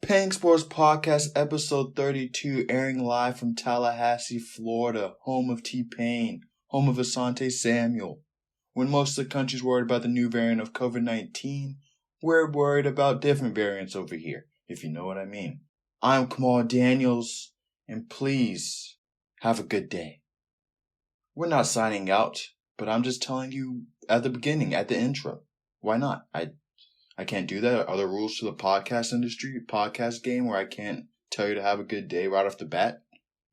Peng Sports Podcast, episode 32, airing live from Tallahassee, Florida, home of T-Pain, home of Asante Samuel. When most of the country's worried about the new variant of COVID-19, we're worried about different variants over here, if you know what I mean. I'm Kamal Daniels, and please have a good day. We're not signing out, but I'm just telling you at the beginning, at the intro. Why not? I can't do that. Are there rules to the podcast industry, podcast game, where I can't tell you to have a good day right off the bat?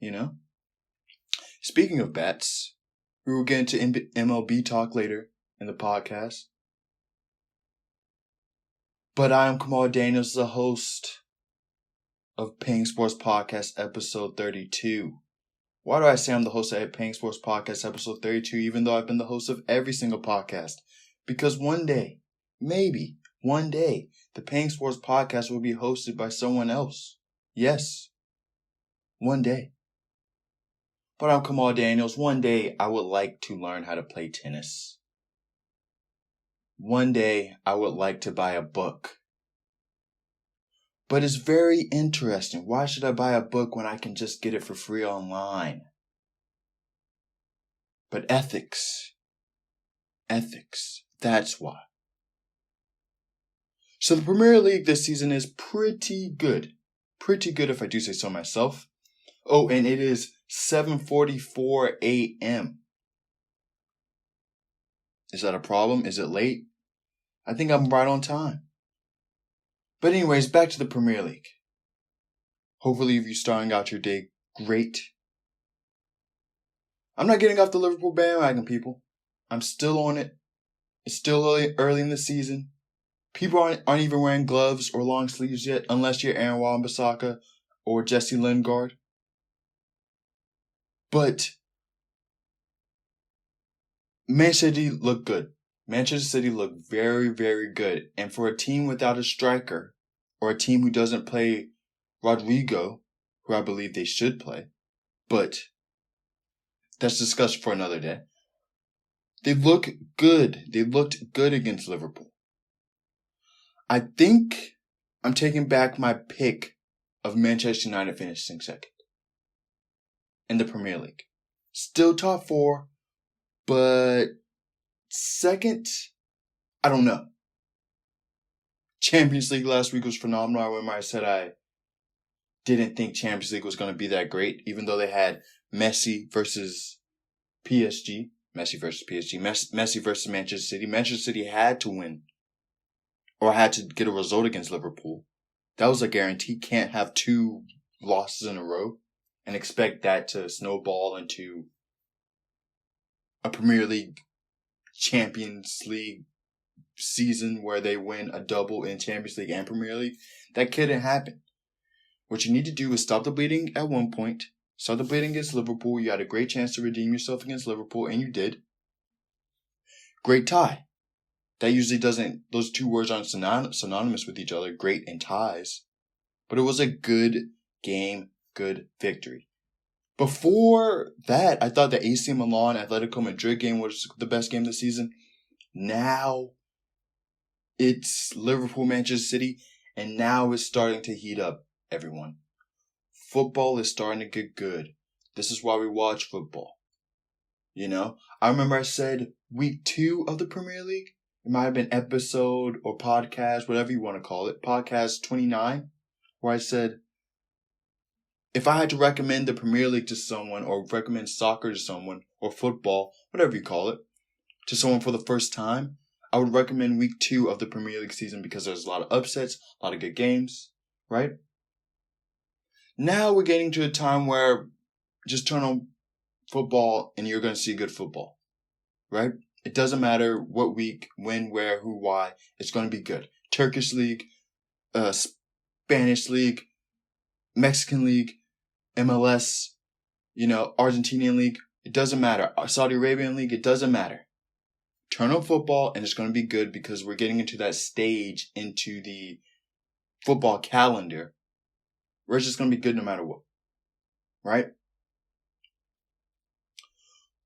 You know? Speaking of bats, we will get into MLB talk later in the podcast. But I am Kamal Daniels, the host of Peng Sports Podcast, episode 32. Why do I say I'm the host of Peng Sports Podcast, episode 32, even though I've been the host of every single podcast? Because one day, maybe one day, the Peng Sports Podcast will be hosted by someone else. Yes. One day. But I'm Kamal Daniels. One day, I would like to learn how to play tennis. One day, I would like to buy a book. But it's very interesting. Why should I buy a book when I can just get it for free online? But ethics, that's why. So the Premier League this season is pretty good. Pretty good if I do say so myself. Oh, and it is 7:44 a.m. Is that a problem? Is it late? I think I'm right on time. But anyways, back to the Premier League. Hopefully you're starting out your day great. I'm not getting off the Liverpool bandwagon, people. I'm still on it. It's still early in the season. People aren't even wearing gloves or long sleeves yet, unless you're Aaron Wan-Bissaka or Jesse Lingard. But Manchester City looked good. Manchester City looked very, very good. And for a team without a striker, or a team who doesn't play Rodrigo, who I believe they should play, but that's discussed for another day. They look good. They looked good against Liverpool. I think I'm taking back my pick of Manchester United finishing second in the Premier League. Still top four, but second, I don't know. Champions League last week was phenomenal. I remember I said I didn't think Champions League was going to be that great, even though they had Messi versus PSG. Messi versus Manchester City. Manchester City had to win, or had to get a result against Liverpool. That was a guarantee. Can't have two losses in a row and expect that to snowball into a Premier League, Champions League season where they win a double in Champions League and Premier League. That couldn't happen. What you need to do is stop the bleeding at one point. Stop the bleeding against Liverpool. You had a great chance to redeem yourself against Liverpool, and you did. Great tie. That usually doesn't, those two words aren't synonymous with each other, great and ties. But it was a good game, good victory. Before that, I thought the AC Milan Atletico Madrid game was the best game of the season. Now, it's Liverpool, Manchester City, and now it's starting to heat up, everyone. Football is starting to get good. This is why we watch football. You know, I remember I said week 2 of the Premier League. It might have been episode or podcast, whatever you want to call it, podcast 29, where I said, if I had to recommend the Premier League to someone, or recommend soccer to someone, or football, whatever you call it, to someone for the first time, I would recommend week 2 of the Premier League season because there's a lot of upsets, a lot of good games, right? Now we're getting to a time where just turn on football and you're going to see good football, right? It doesn't matter what week, when, where, who, why. It's going to be good. Turkish League, Spanish League, Mexican League, MLS, Argentinian League. It doesn't matter. Saudi Arabian League, it doesn't matter. Turn on football and it's going to be good because we're getting into that stage into the football calendar where it's just going to be good no matter what. Right?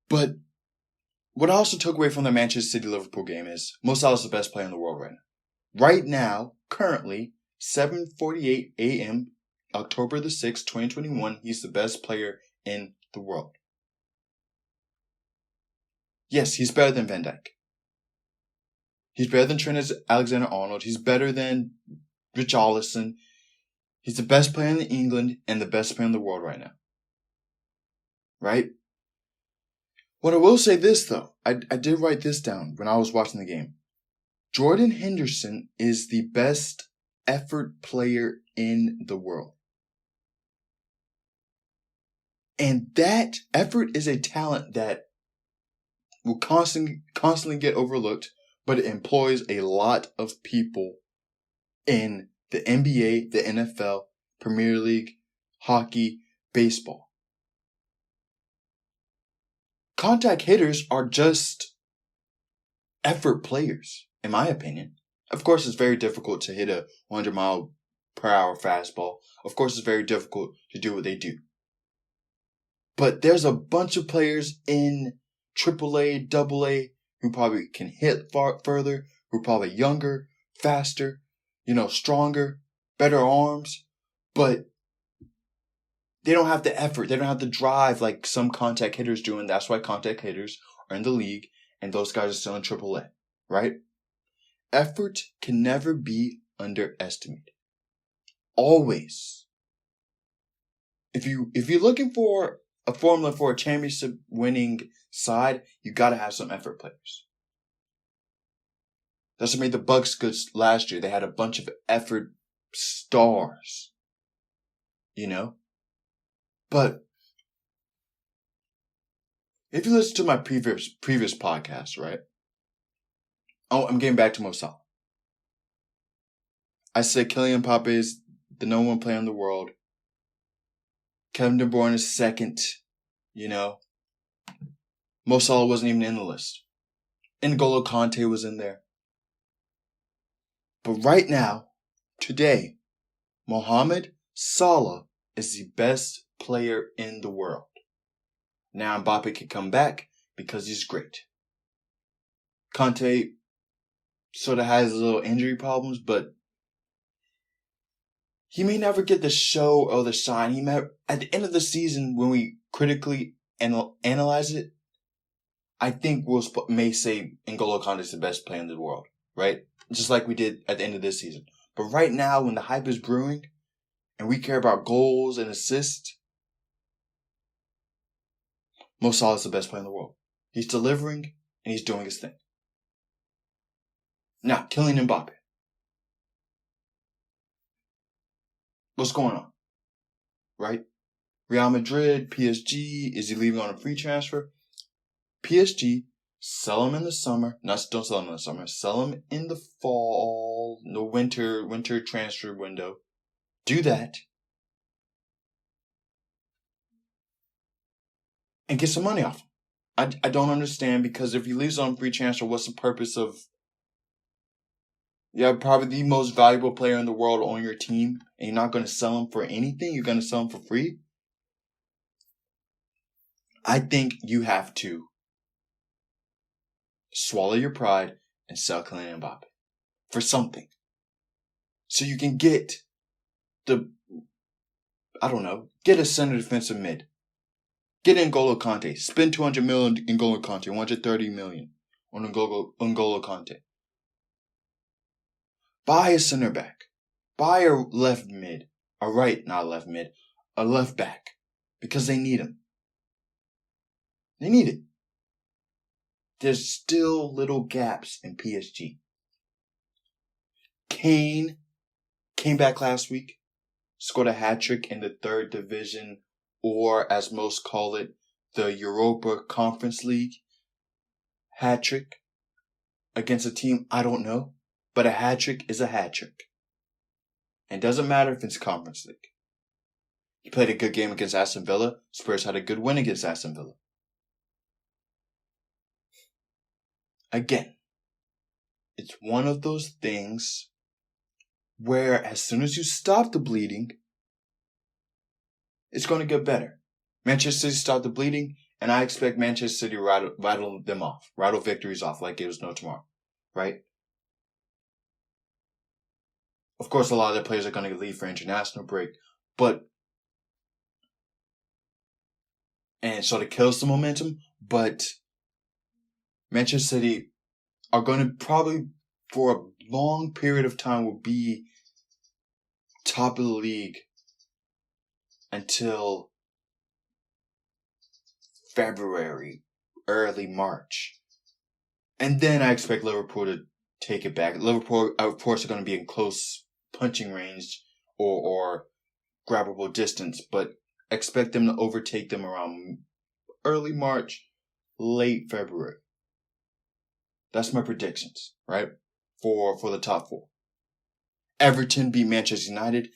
But what I also took away from the Manchester City-Liverpool game is Mo Salah is the best player in the world right now. Right now, currently, 7:48 a.m., October the 6th, 2021, he's the best player in the world. Yes, he's better than Van Dijk. He's better than Trent Alexander-Arnold. He's better than Richarlison. He's the best player in England and the best player in the world right now. Right? What I will say this, though, I did write this down when I was watching the game. Jordan Henderson is the best effort player in the world. And that effort is a talent that will constantly get overlooked, but it employs a lot of people in the NBA, the NFL, Premier League, hockey, baseball. Contact hitters are just effort players, in my opinion. Of course, it's very difficult to hit a 100-mile-per-hour fastball. Of course, it's very difficult to do what they do. But there's a bunch of players in AAA, AA, who probably can hit further, who are probably younger, faster, stronger, better arms, but they don't have the effort. They don't have the drive like some contact hitters do, and that's why contact hitters are in the league, and those guys are still in AAA, right? Effort can never be underestimated. Always. If you're looking for a formula for a championship winning side, you gotta have some effort players. That's what made the Bucks good last year. They had a bunch of effort stars. But if you listen to my previous podcast, right? Oh, I'm getting back to Mo Salah. I said Kylian Mbappe is the number one player in the world. Kevin De Bruyne is second. Mo Salah wasn't even in the list. N'Golo Kante was in there. But right now, today, Mohamed Salah is the best player in the world. Now Mbappe can come back because he's great. Kante sort of has little injury problems, but he may never get the show or the shine. At the end of the season, when we critically analyze it, I think we may say N'Golo Kante is the best player in the world, right? Just like we did at the end of this season. But right now, when the hype is brewing, and we care about goals and assists, Mo Salah is the best player in the world. He's delivering, and he's doing his thing. Now, Kylian Mbappe. What's going on? Right? Real Madrid, PSG, is he leaving on a free transfer? PSG, sell him in the summer. Don't sell him in the summer. Sell him in the fall, the winter transfer window. Do that. And get some money off him. I don't understand, because if he leaves on free transfer, what's the purpose of probably the most valuable player in the world on your team, and you're not going to sell him for anything? You're going to sell him for free? I think you have to swallow your pride and sell Kylian Mbappe for something. So you can get get a center defensive mid. Get N'Golo Kante. Spend $200 million in N'Golo Kante. $130 million on N'Golo Kante. Buy a center back. Buy a left mid. A left back. Because they need him. They need it. There's still little gaps in PSG. Kane came back last week. Scored a hat-trick in the third division, or as most call it, the Europa Conference League hat-trick against a team I don't know, but a hat-trick is a hat-trick. And it doesn't matter if it's Conference League. He played a good game against Aston Villa. Spurs had a good win against Aston Villa. Again, it's one of those things where as soon as you stop the bleeding, it's going to get better. Manchester City stopped the bleeding, and I expect Manchester City to rattle victories off like it was no tomorrow, right? Of course, a lot of their players are going to leave for international break, and sort of kills the momentum. But Manchester City are going to probably, for a long period of time, will be top of the league until February, early March. And then I expect Liverpool to take it back. Liverpool, of course, are going to be in close punching range or grabbable distance, but expect them to overtake them around early March, late February. That's my predictions, right? For the top four. Everton beat Manchester United.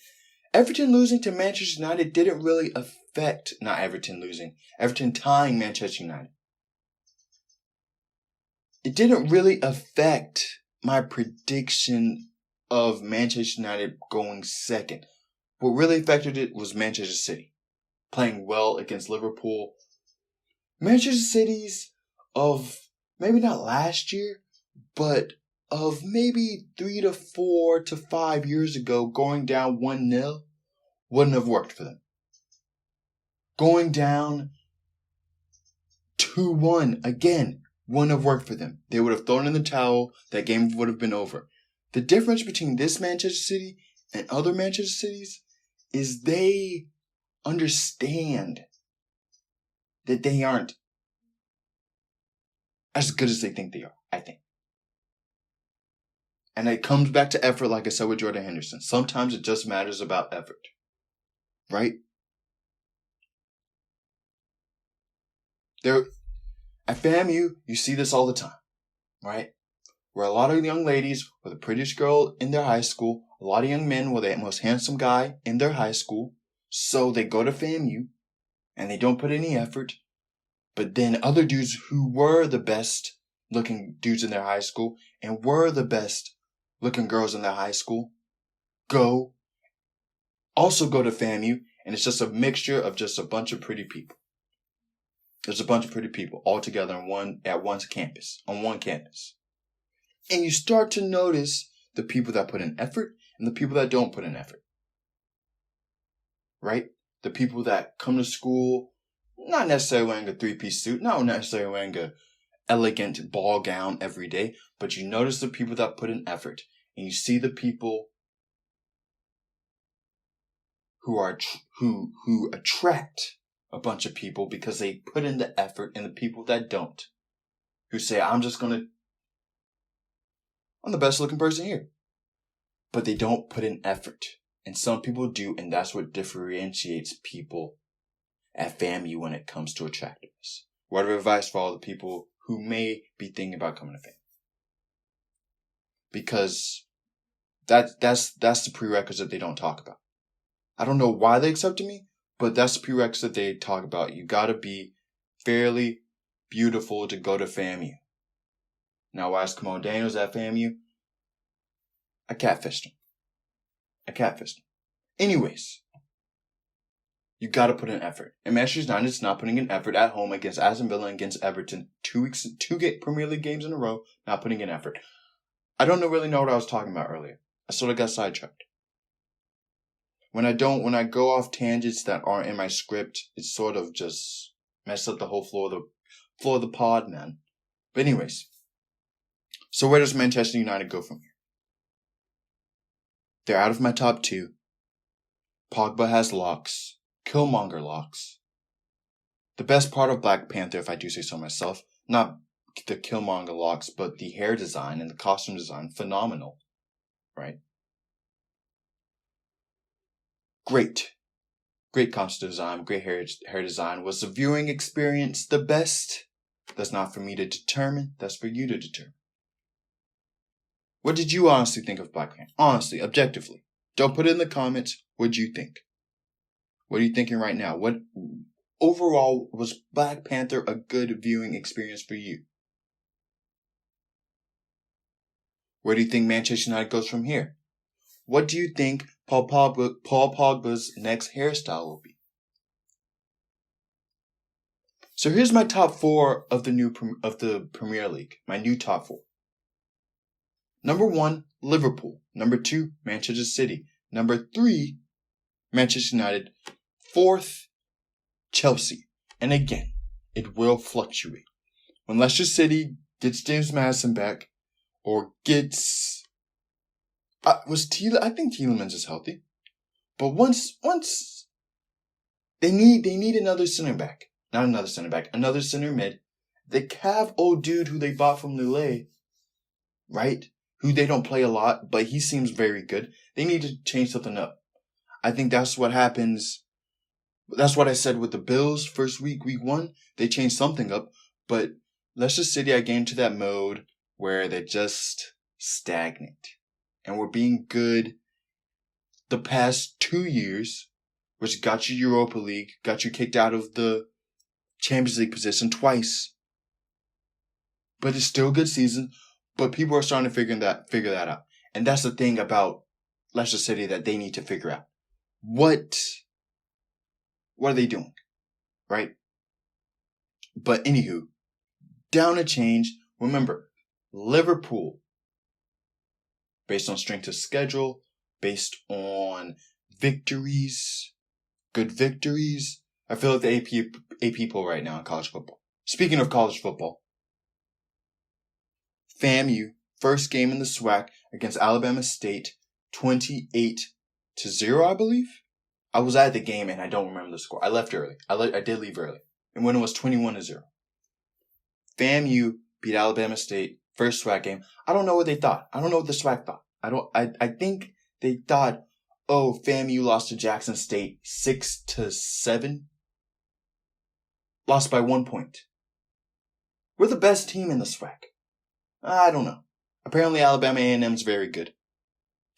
Everton losing to Manchester United didn't really affect, not Everton losing, Everton tying Manchester United. It didn't really affect my prediction of Manchester United going second. What really affected it was Manchester City playing well against Liverpool. Manchester City's of maybe not last year, but of maybe 3 to 4 to 5 years ago, going down 1-0 wouldn't have worked for them. Going down 2-1 again wouldn't have worked for them. They would have thrown in the towel. That game would have been over. The difference between this Manchester City and other Manchester Cities is they understand that they aren't as good as they think they are, I think. And it comes back to effort, like I said with Jordan Henderson. Sometimes it just matters about effort. Right? At FAMU, you see this all the time. Right? Where a lot of young ladies were the prettiest girl in their high school. A lot of young men were the most handsome guy in their high school. So they go to FAMU and they don't put any effort. But then other dudes who were the best looking dudes in their high school and were the best looking girls in their high school also go to FAMU, and it's just a mixture of just a bunch of pretty people. There's a bunch of pretty people all together on one campus. And you start to notice the people that put in effort and the people that don't put in effort. Right? The people that come to school not necessarily wearing a three-piece suit, not necessarily wearing a elegant ball gown every day, but you notice the people that put in effort, and you see the people who attract a bunch of people because they put in the effort, and the people that don't, who say, I'm the best looking person here. But they don't put in effort. And some people do, and that's what differentiates people at FAMU when it comes to attractiveness. Word of advice for all the people who may be thinking about coming to FAMU. Because that's the prerequisite they don't talk about. I don't know why they accepted me, but that's the prerequisite they talk about. You gotta be fairly beautiful to go to FAMU. Now, why is Kamon Daniels at FAMU? I catfished him. Anyways, you gotta put in effort. And Manchester United's not putting in effort at home against Aston Villa and against Everton. 2 Premier League games in a row, not putting in effort. I don't really know what I was talking about earlier. I sort of got sidetracked. When I go off tangents that aren't in my script, it sort of just messed up the whole floor of the pod, man. But anyways, so where does Manchester United go from here? They're out of my top 2. Pogba has locks. Killmonger locks. The best part of Black Panther, if I do say so myself, not the Killmonger locks, but the hair design and the costume design, phenomenal. Right? Great costume design, great hair design. Was the viewing experience the best? That's not for me to determine. That's for you to determine. What did you honestly think of Black Panther? Honestly, objectively. Don't put it in the comments. What do you think? What are you thinking right now? What overall was Black Panther a good viewing experience for you? Where do you think Manchester United goes from here? What do you think Paul Pogba's next hairstyle will be? So here's my top 4 of the Premier League. My new top 4. Number 1, Liverpool. Number 2, Manchester City. Number 3, Manchester United. 4th, Chelsea. And again, it will fluctuate. When Leicester City gets James Maddison back, or gets... I think Tielemans is healthy. But once they need another center back. Not another center back, another center mid. They have old dude who they bought from Lille, right? Who they don't play a lot, but he seems very good. They need to change something up. I think that's what happens. That's what I said with the Bills first week 1. They changed something up, but Leicester City, I get into that mode where they're just stagnant. And we're being good the past 2 years, which got you Europa League, got you kicked out of the Champions League position twice. But it's still a good season, but people are starting to figure that out. And that's the thing about Leicester City that they need to figure out. What are they doing? Right? But anywho, down a change. Remember, Liverpool, based on strength of schedule, based on victories, good victories. I feel like the AP poll right now in college football. Speaking of college football, FAMU, first game in the SWAC against Alabama State, 28-0, I believe. I was at the game and I don't remember the score. I left early. I did leave early. And when it was 21-0. FAMU beat Alabama State, first SWAC game. I don't know what they thought. I don't know what the SWAC thought. I think they thought, oh, FAMU lost to Jackson State 6-7. Lost by 1 point. We're the best team in the SWAC. I don't know. Apparently Alabama A&M is very good.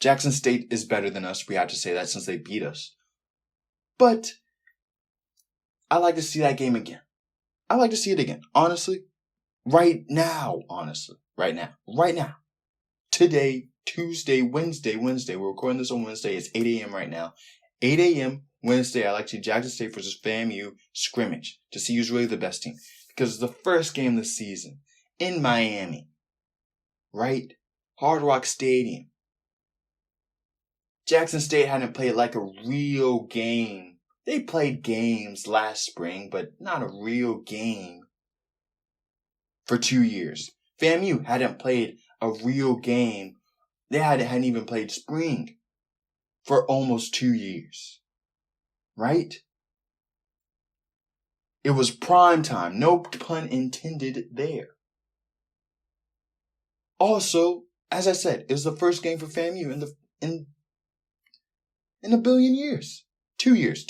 Jackson State is better than us. We have to say that since they beat us. But I like to see that game again. I like to see it again. Honestly. Right now. Today, Tuesday, Wednesday. We're recording this on Wednesday. It's 8 a.m. right now. 8 a.m. Wednesday, I like to see Jackson State versus FAMU scrimmage to see who's really the best team. Because it's the first game of the season in Miami. Right? Hard Rock Stadium. Jackson State hadn't played like a real game. They played games last spring, but not a real game for 2 years. FAMU hadn't played a real game. They hadn't even played spring for almost 2 years. Right? It was prime time. No pun intended there. Also, as I said, it was the first game for FAMU in a billion years. 2 years.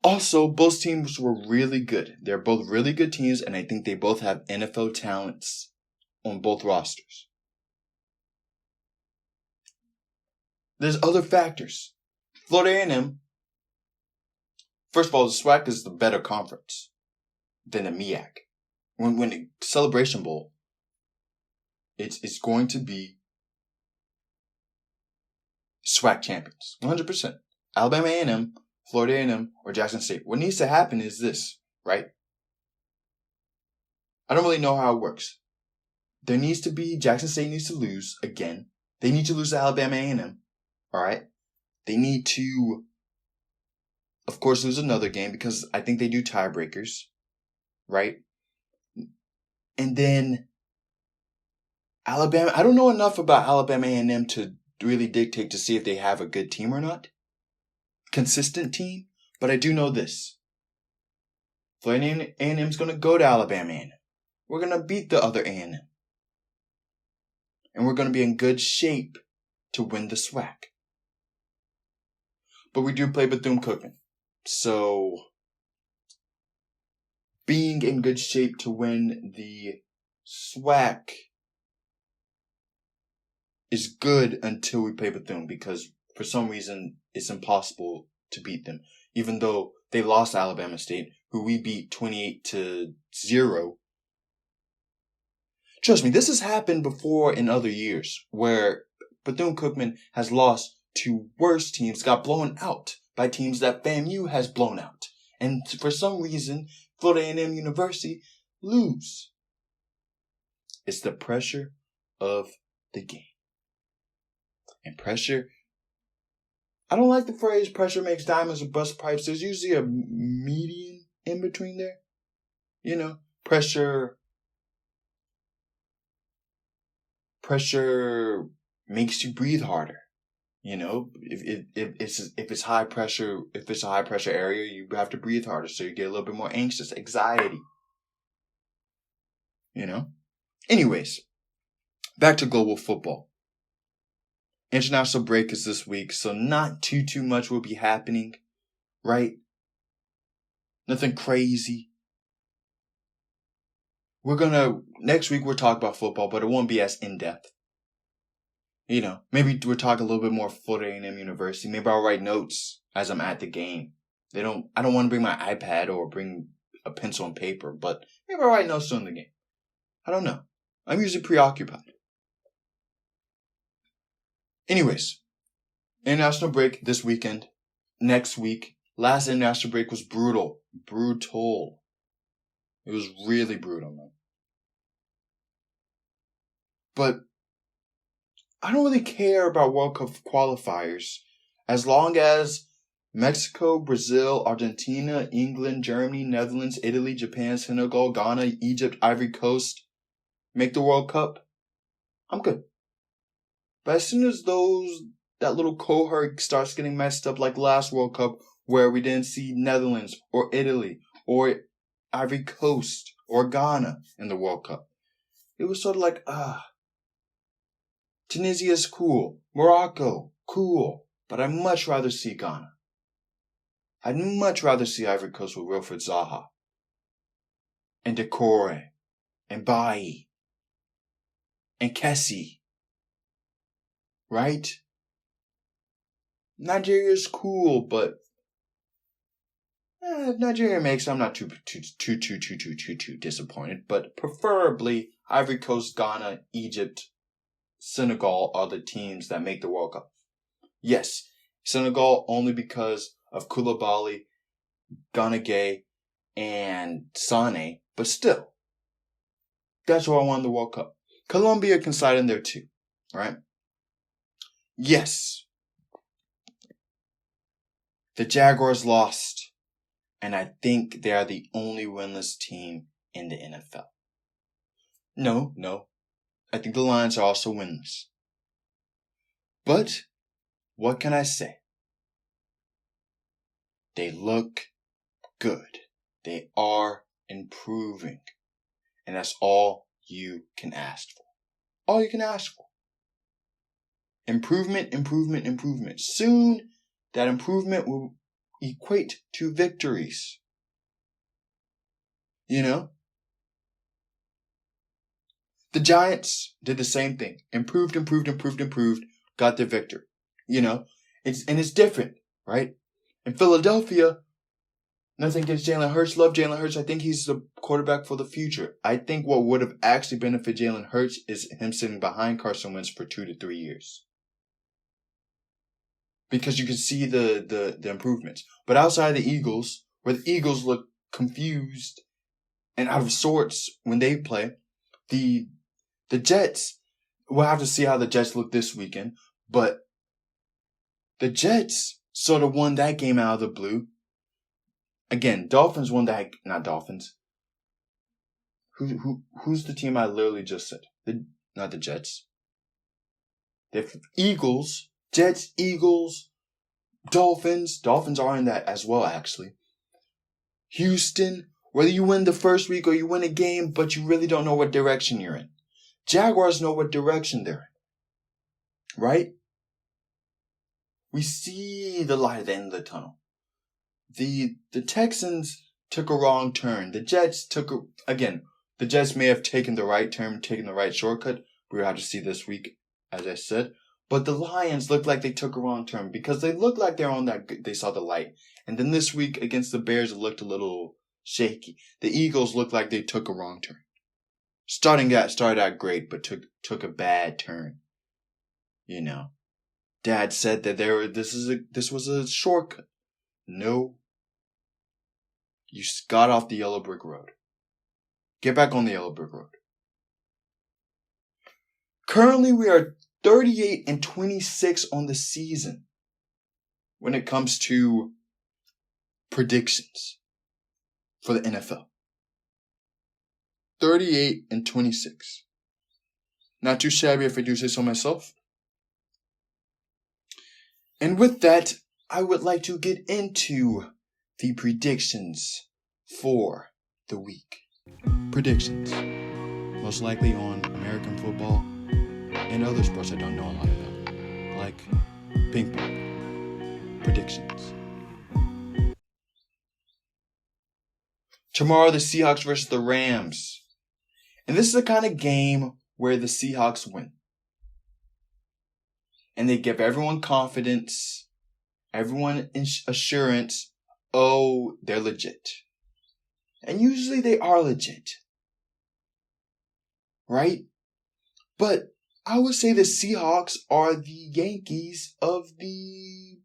Also, both teams were really good. They're both really good teams, and I think they both have NFL talents on both rosters. There's other factors. Florida A&M, first of all, the SWAC is the better conference than the MEAC. When the Celebration Bowl, it's going to be SWAC champions, 100%. Alabama A&M, Florida A&M, or Jackson State. What needs to happen is this, right? I don't really know how it works. Jackson State needs to lose again. They need to lose to Alabama A&M, all right? They need to, of course, lose another game because I think they do tiebreakers, right? And then Alabama, I don't know enough about Alabama A&M to really dictate to see if they have a good team or not. Consistent team. But I do know this. Florida A&M is going to go to Alabama A&M. We're going to beat the other A&M. And we're going to be in good shape to win the SWAC. But we do play Bethune-Cookman. So, being in good shape to win the SWAC is good until we play Bethune, because for some reason it's impossible to beat them. Even though they lost to Alabama State, who we beat 28-0. Trust me, this has happened before in other years where Bethune-Cookman has lost to worse teams, got blown out by teams that FAMU has blown out. And for some reason, Florida A&M University lose. It's the pressure of the game. And pressure, I don't like the phrase pressure makes diamonds or bust pipes. There's usually a median in between there. You know, pressure makes you breathe harder. You know, if it's high pressure, if it's a high pressure area, you have to breathe harder, so you get a little bit more anxious, anxiety. You know? Anyways, back to global football. International break is this week, so not too much will be happening, right? Nothing crazy. Next week we'll talk about football, but it won't be as in-depth. You know, maybe we'll talk a little bit more Florida A&M University. Maybe I'll write notes as I'm at the game. I don't want to bring my iPad or bring a pencil and paper, but maybe I'll write notes during the game. I don't know. I'm usually preoccupied. Anyways, international break this weekend. Next week. Last international break was brutal. Brutal. It was really brutal, man. But I don't really care about World Cup qualifiers as long as Mexico, Brazil, Argentina, England, Germany, Netherlands, Italy, Japan, Senegal, Ghana, Egypt, Ivory Coast make the World Cup. I'm good. But as soon as that little cohort starts getting messed up like last World Cup where we didn't see Netherlands or Italy or Ivory Coast or Ghana in the World Cup, it was sort of like, Tunisia's cool. Morocco, cool. But I'd much rather see Ghana. I'd much rather see Ivory Coast with Wilfred Zaha. And Decore. And Bailly. And Kessie. Right? Nigeria's cool, but if Nigeria makes, I'm not too disappointed. But preferably Ivory Coast, Ghana, Egypt, Senegal are the teams that make the World Cup. Yes, Senegal only because of Koulibaly, Gana Gueye, and Sane, but still, that's who I want in the World Cup. Colombia can slide in there too, right? Yes, the Jaguars lost, and I think they are the only winless team in the NFL. No. I think the Lions are also winless. But, what can I say? They look good. They are improving. And that's all you can ask for. All you can ask for. Improvement. Soon, that improvement will equate to victories. You know? The Giants did the same thing. Improved, got their victory. You know? It's different, right? In Philadelphia, nothing against Jalen Hurts. Love Jalen Hurts. I think he's the quarterback for the future. I think what would have actually benefited Jalen Hurts is him sitting behind Carson Wentz for 2 to 3 years. Because you can see the improvements. But outside of the Eagles, where the Eagles look confused and out of sorts when they play, the Jets, we'll have to see how the Jets look this weekend, but the Jets sort of won that game out of the blue. Again, Dolphins won that, not Dolphins. Who's the team I literally just said? Not the Jets. The Eagles, Jets, Eagles, Dolphins. Dolphins are in that as well, actually. Houston, whether you win the first week or you win a game, but you really don't know what direction you're in. Jaguars know what direction they're in. Right? We see the light at the end of the tunnel. The Texans took a wrong turn. The Jets the Jets may have taken the right turn, taken the right shortcut. We'll have to see this week, as I said. But the Lions looked like they took a wrong turn because they looked like they're on that, they saw the light. And then this week against the Bears, it looked a little shaky. The Eagles looked like they took a wrong turn. Started out great, but took a bad turn. You know, Dad said that this was a shortcut. No, you got off the yellow brick road. Get back on the yellow brick road. Currently, we are 38-26 on the season when it comes to predictions for the NFL. 38-26. Not too shabby if I do say so myself. And with that, I would like to get into the predictions for the week. Predictions. Most likely on American football and other sports I don't know a lot about. Like ping pong. Predictions. Tomorrow, the Seahawks versus the Rams. And this is the kind of game where the Seahawks win. And they give everyone confidence, everyone assurance, oh, they're legit. And usually they are legit. Right? But I would say the Seahawks are the Yankees of the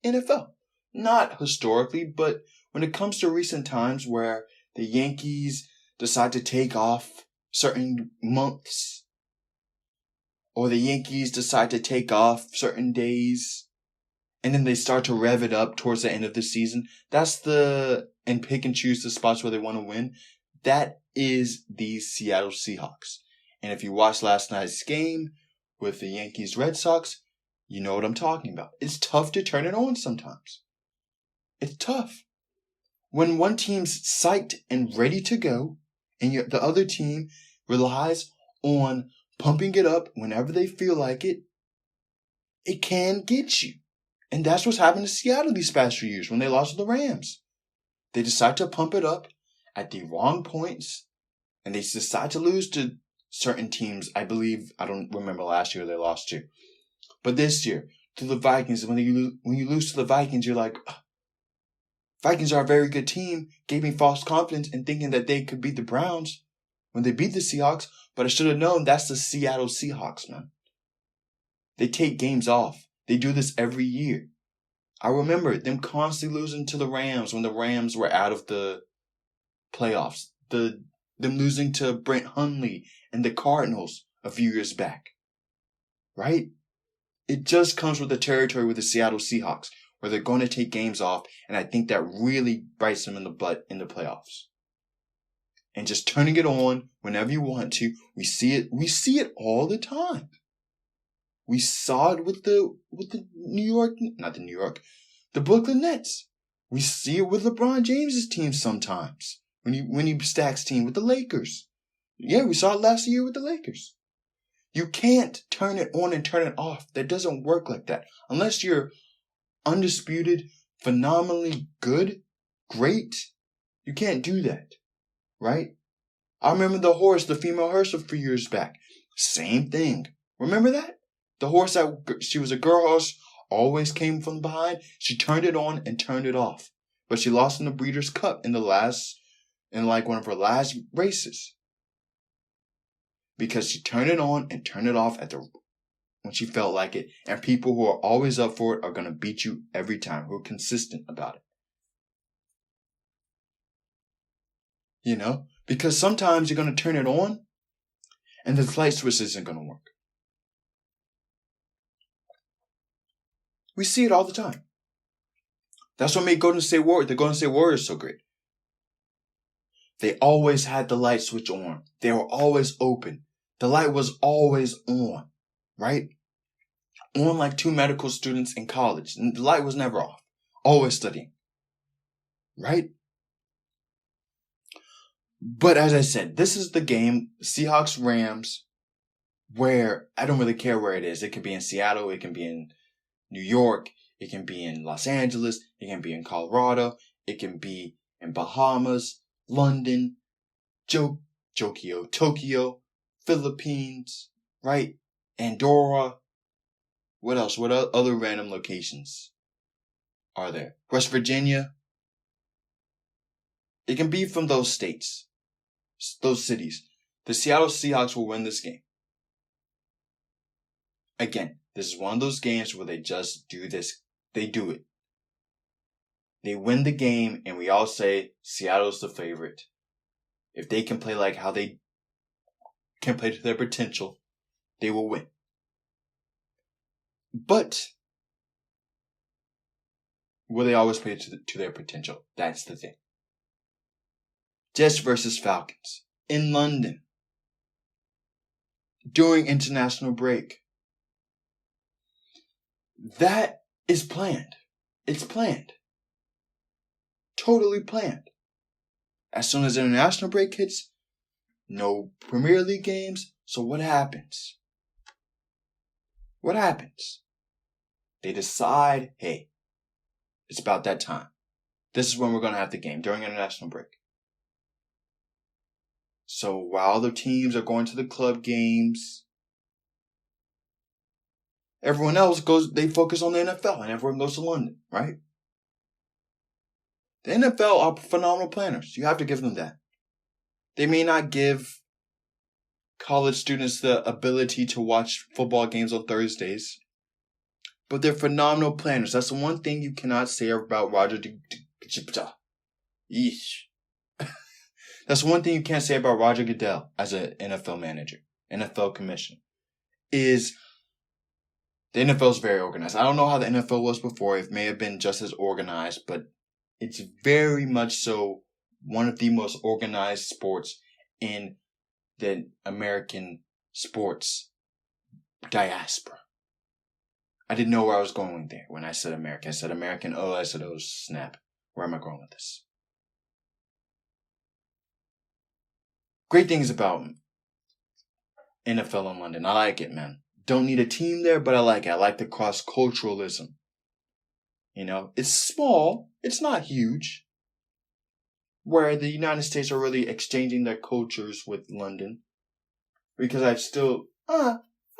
NFL. Not historically, but when it comes to recent times where the Yankees decide to take off certain months, or the Yankees decide to take off certain days, and then they start to rev it up towards the end of the season, and pick and choose the spots where they want to win. That is the Seattle Seahawks. And if you watched last night's game with the Yankees-Red Sox, you know what I'm talking about. It's tough to turn it on sometimes. It's tough. When one team's psyched and ready to go, and the other team relies on pumping it up whenever they feel like it, it can get you. And that's what's happened to Seattle these past few years when they lost to the Rams. They decide to pump it up at the wrong points, and they decide to lose to certain teams. I don't remember last year they lost to. But this year, to the Vikings, when you lose to the Vikings, you're like, Vikings are a very good team, gave me false confidence in thinking that they could beat the Browns when they beat the Seahawks, but I should have known that's the Seattle Seahawks, man. They take games off. They do this every year. I remember them constantly losing to the Rams when the Rams were out of the playoffs. Them losing to Brent Hundley and the Cardinals a few years back. Right? It just comes with the territory with the Seattle Seahawks, where they're going to take games off, and I think that really bites them in the butt in the playoffs. And just turning it on whenever you want to, we see it all the time. We saw it with the Brooklyn Nets. We see it with LeBron James's team sometimes when he stacks team with the Lakers. Yeah, we saw it last year with the Lakers. You can't turn it on and turn it off. That doesn't work like that. Unless you're undisputed, phenomenally good, great, you can't do that. Right? I remember the female horse a few years back. Same thing. Remember that? The horse she was a girl horse, always came from behind. She turned it on and turned it off. But she lost in the Breeders' Cup in one of her last races. Because she turned it on and turned it off when she felt like it. And people who are always up for it are going to beat you every time, who are consistent about it. You know? Because sometimes you're going to turn it on and the light switch isn't going to work. We see it all the time. That's what made the Golden State Warriors so great. They always had the light switch on. They were always open. The light was always on, right? On like two medical students in college. And the light was never off. Always studying, right? But as I said, this is the game, Seahawks-Rams, where I don't really care where it is. It could be in Seattle. It can be in New York. It can be in Los Angeles. It can be in Colorado. It can be in Bahamas, London, Tokyo, Philippines, right? Andorra. What else? What other random locations are there? West Virginia. It can be from those states, those cities. The Seattle Seahawks will win this game. Again, this is one of those games where they just do this. They do it. They win the game, and we all say Seattle's the favorite. If they can play like how they can play to their potential, They will win. But will they always play to their potential? That's the thing. Jets versus Falcons in London during international break. That is planned. It's planned. Totally planned. As soon as international break hits, no Premier League games. So what happens? What happens? They decide, hey, it's about that time. This is when we're going to have the game, during international break. So while the teams are going to the club games, everyone else they focus on the NFL and everyone goes to London, right? The NFL are phenomenal planners. You have to give them that. They may not give college students the ability to watch football games on Thursdays, but they're phenomenal planners. That's the one thing you cannot say about Roger That's one thing you can't say about Roger Goodell as an NFL manager, NFL commission, is the NFL is very organized. I don't know how the NFL was before. It may have been just as organized, but it's very much so one of the most organized sports in the American sports diaspora. I didn't know where I was going there when I said American. I said American. I said, snap. Where am I going with this? Great things about NFL in London. I like it, man. Don't need a team there, but I like it. I like the cross-culturalism. You know, it's small. It's not huge. Where the United States are really exchanging their cultures with London. Because I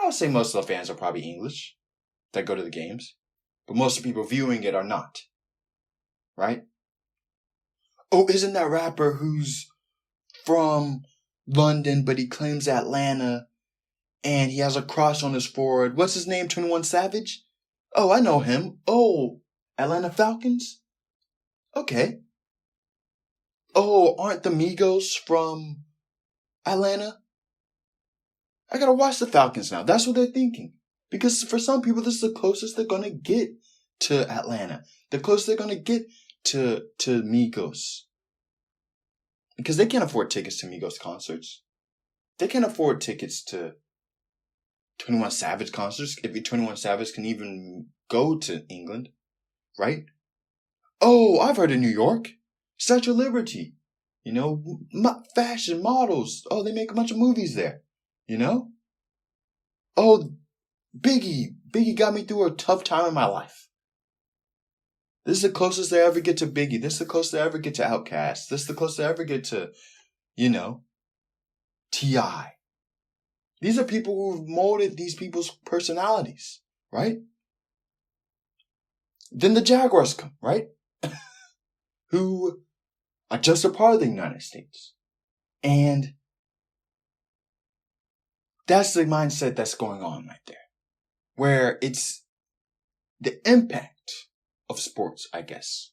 would say most of the fans are probably English that go to the games. But most of the people viewing it are not. Right? Oh, isn't that rapper who's from London, but he claims Atlanta, and he has a cross on his forehead? What's his name? 21 Savage? Oh, I know him. Oh, Atlanta Falcons? Okay. Oh, aren't the Migos from Atlanta? I gotta watch the Falcons now. That's what they're thinking. Because for some people, this is the closest they're gonna get to Atlanta. The closest they're gonna get to Migos. Because they can't afford tickets to Migos concerts. They can't afford tickets to 21 Savage concerts. If 21 Savage can even go to England. Right? Oh, I've heard of New York. Statue of Liberty. You know, fashion models. Oh, they make a bunch of movies there. You know? Oh, Biggie. Biggie got me through a tough time in my life. This is the closest they ever get to Biggie. This is the closest they ever get to Outkast. This is the closest they ever get to, T.I. These are people who've molded these people's personalities, right? Then the Jaguars come, right? Who are just a part of the United States. And that's the mindset that's going on right there. Where it's the impact of sports, I guess.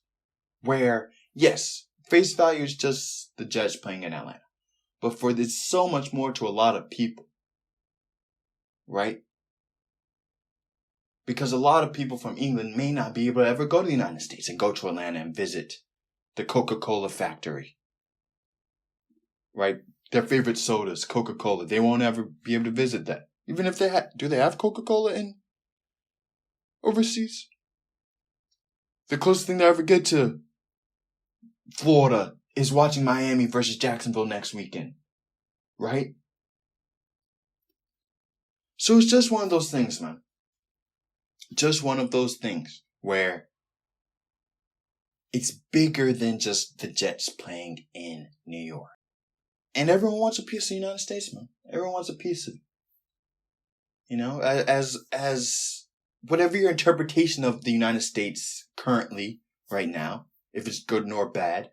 Where, yes, face value is just the Jets playing in Atlanta. But there's so much more to a lot of people. Right? Because a lot of people from England may not be able to ever go to the United States and go to Atlanta and visit the Coca-Cola factory. Right? Their favorite sodas, Coca-Cola. They won't ever be able to visit that. Even if do they have Coca-Cola in overseas? The closest thing they ever get to Florida is watching Miami versus Jacksonville next weekend. Right? So it's just one of those things, man. Just one of those things where it's bigger than just the Jets playing in New York. And everyone wants a piece of the United States, man. Everyone wants a piece of it. You know, as whatever your interpretation of the United States currently, right now, if it's good nor bad,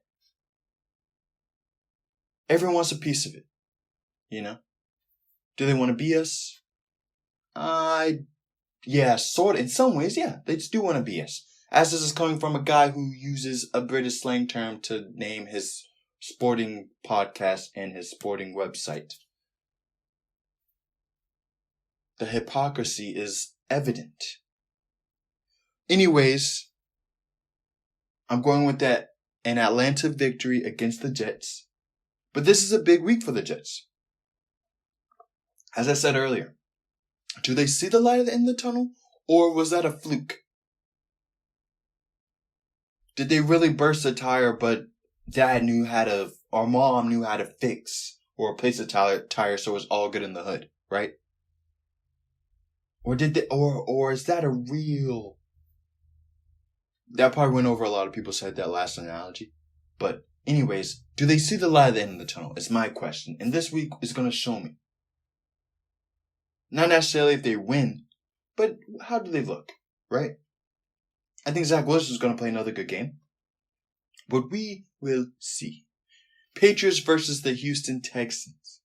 everyone wants a piece of it. You know? Do they want to be us? Yeah, sort of. In some ways, yeah. They just do want to be us. As this is coming from a guy who uses a British slang term to name his sporting podcast and his sporting website. the hypocrisy is evident. Anyways, I'm going with an Atlanta victory against the Jets. But this is a big week for the Jets. As I said earlier, do they see the light at the end of the tunnel? Or was that a fluke? Did they really burst a tire, but mom knew how to fix or replace the tire so it was all good in the hood, right? Or is that a real... That probably went over a lot of people's head, that last analogy. But anyways, do they see the light at the end of the tunnel? Is my question. And this week is going to show me. Not necessarily if they win, but how do they look, right? I think Zach Wilson is going to play another good game. But we will see. Patriots versus the Houston Texans.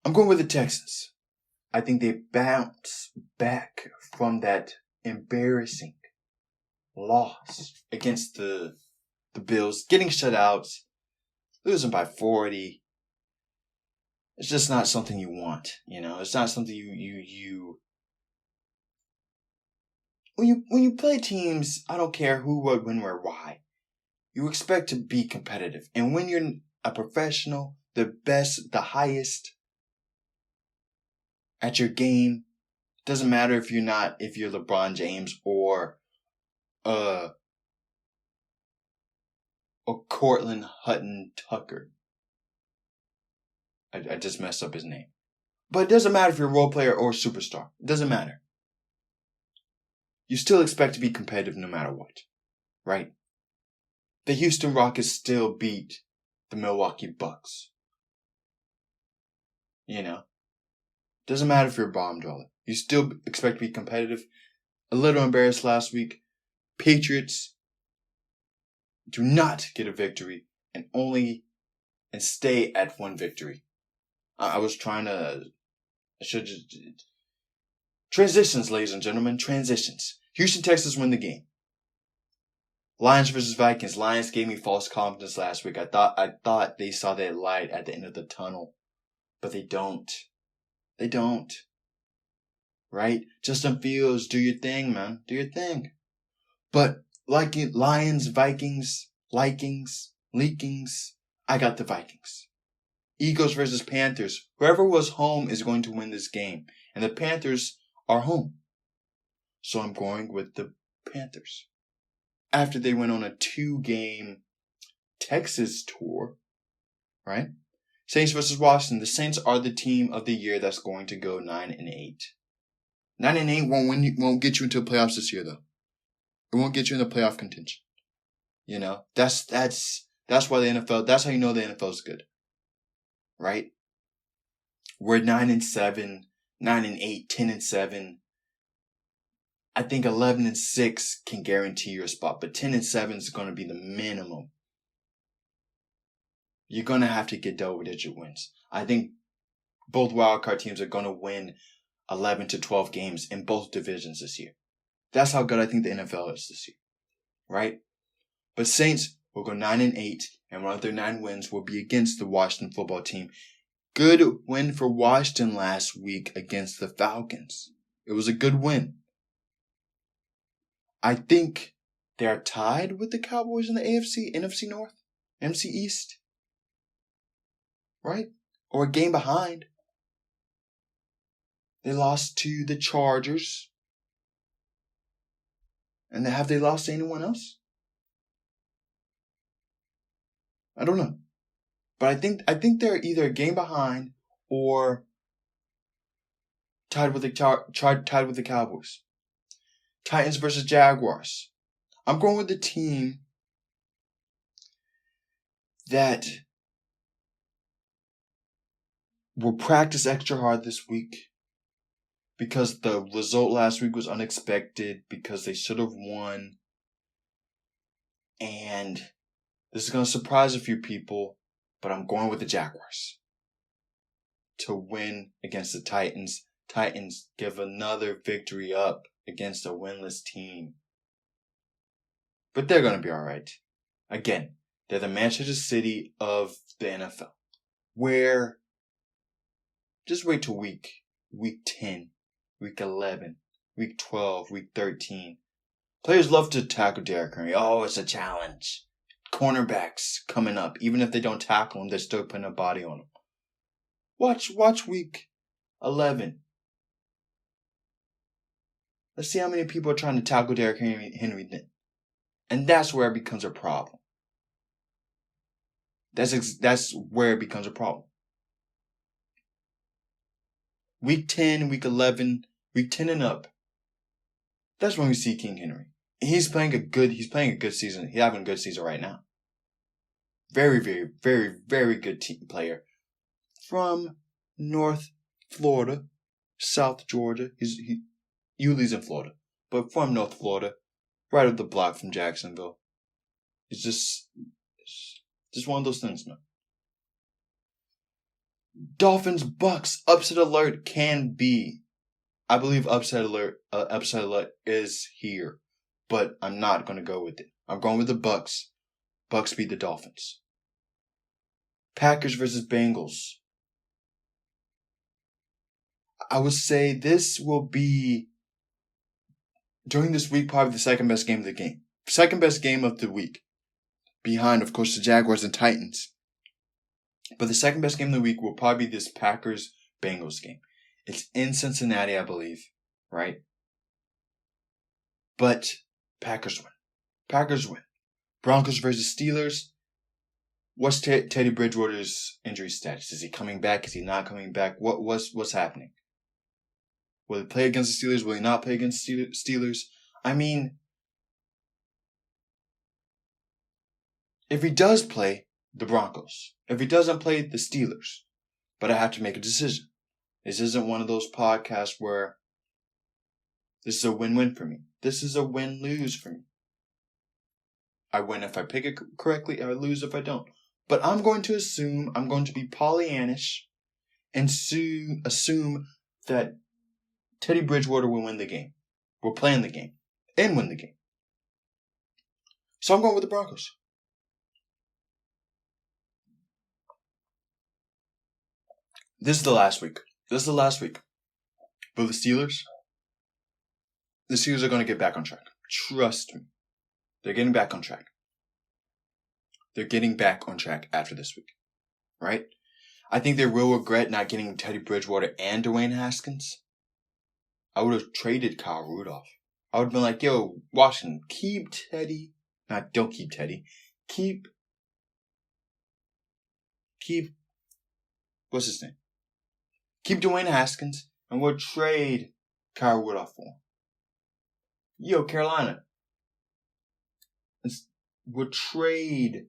I'm going with the Texans. I think they bounce back from that embarrassing loss against the Bills, getting shut out, losing by 40. It's just not something you want, you know. It's not something you when you play teams, I don't care who, what, when, where, why. You expect to be competitive, and when you're a professional, the best, the highest at your game, doesn't matter if you're LeBron James or Cortland Hutton Tucker. I just messed up his name. But it doesn't matter if you're a role player or a superstar. It doesn't matter. You still expect to be competitive no matter what. Right? The Houston Rockets still beat the Milwaukee Bucks. You know? Doesn't matter if you're a bomb dweller. You still expect to be competitive. A little embarrassed last week. Patriots do not get a victory and stay at one victory. Transitions, ladies and gentlemen, transitions. Houston, Texas win the game. Lions versus Vikings. Lions gave me false confidence last week. I thought they saw that light at the end of the tunnel, but they don't. They don't. Right? Justin Fields, do your thing, man. Do your thing. But like it, Lions, Vikings, Likings, Leakings, I got the Vikings. Eagles versus Panthers. Whoever was home is going to win this game. And the Panthers are home. So I'm going with the Panthers. After they went on a 2-game Texas tour, right? Saints versus Washington. The Saints are the team of the year that's going to go 9-8. 9-8 won't get you into the playoffs this year, though. It won't get you in the playoff contention. You know, that's why the NFL. That's how you know the NFL is good, right? We're 9-7, 9-8, 10-7. I think 11-6 can guarantee your spot, but 10-7 is going to be the minimum. You're going to have to get double-digit wins. I think both wildcard teams are going to win 11 to 12 games in both divisions this year. That's how good I think the NFL is this year, right? But Saints will go 9-8, and one of their 9 wins will be against the Washington football team. Good win for Washington last week against the Falcons. It was a good win. I think they are tied with the Cowboys in the AFC, NFC North, NFC East, right? Or a game behind. They lost to the Chargers. And have they lost to anyone else? I don't know. But I think they're either a game behind or tied with the Cowboys. Titans versus Jaguars. I'm going with the team that will practice extra hard this week because the result last week was unexpected, because they should have won. And this is going to surprise a few people, but I'm going with the Jaguars to win against the Titans. Titans give another victory up against a winless team. But they're going to be all right. Again, they're the Manchester City of the NFL, where Just wait till week 10, week 11, week 12, week 13. Players love to tackle Derrick Henry. Oh, it's a challenge. Cornerbacks coming up. Even if they don't tackle him, they're still putting a body on him. Watch week 11. Let's see how many people are trying to tackle Derrick Henry then. And that's where it becomes a problem. That's where it becomes a problem. Week 10, week 11, week 10 and up. That's when we see King Henry. He's playing a good season. He's having a good season right now. Very, very, very, very good player. From North Florida, South Georgia. Yuli's in Florida. But from North Florida, right up the block from Jacksonville. It's just one of those things, man. Dolphins, Bucks, upset alert can be. I believe upset alert is here. But I'm not going to go with it. I'm going with the Bucks. Bucks beat the Dolphins. Packers versus Bengals. I would say this will be, during this week, probably the second best game of the game. Second best game of the week. Behind, of course, the Jaguars and Titans. But the second best game of the week will probably be this Packers-Bengals game. It's in Cincinnati, I believe. Right? But Packers win. Broncos versus Steelers. What's Teddy Bridgewater's injury status? Is he coming back? Is he not coming back? What's happening? Will he play against the Steelers? Will he not play against the Steelers? I mean, if he does play the Broncos, if he doesn't play the Steelers, but I have to make a decision. This isn't one of those podcasts where this is a win-win for me. This is a win-lose for me. I win if I pick it correctly, I lose if I don't. But I'm going to be Pollyannish and assume that Teddy Bridgewater will win the game. Will play in the game and win the game. So I'm going with the Broncos. This is the last week. But the Steelers are going to get back on track. Trust me. They're getting back on track. They're getting back on track after this week. Right? I think they will regret not getting Teddy Bridgewater and Dwayne Haskins. I would have traded Kyle Rudolph. I would have been like, yo, Washington, keep Teddy. Don't keep Teddy. Keep, what's his name? Keep Dwayne Haskins, and we'll trade Kyle Rudolph for him. Yo, Carolina. We'll trade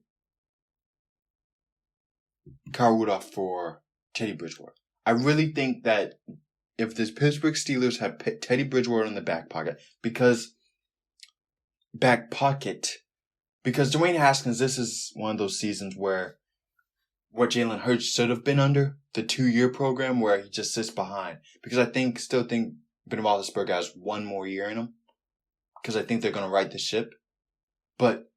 Kyle Rudolph for Teddy Bridgewater. I really think that if the Pittsburgh Steelers have Teddy Bridgewater in the back pocket, because Dwayne Haskins, this is one of those seasons where what Jalen Hurts should have been under, the 2-year program where he just sits behind. Because I still think Ben Roethlisberger has one more year in him. Because I think they're going to right the ship. But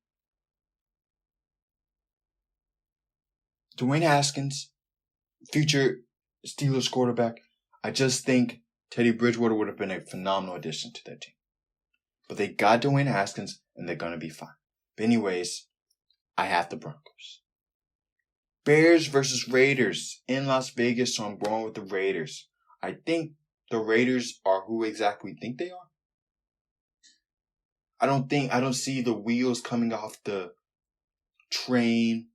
Dwayne Haskins, future Steelers quarterback, I just think Teddy Bridgewater would have been a phenomenal addition to that team. But they got Dwayne Haskins, and they're going to be fine. But anyways, I have the Broncos. Bears versus Raiders in Las Vegas, so I'm going with the Raiders. I think the Raiders are who exactly we think they are. I don't see the wheels coming off the train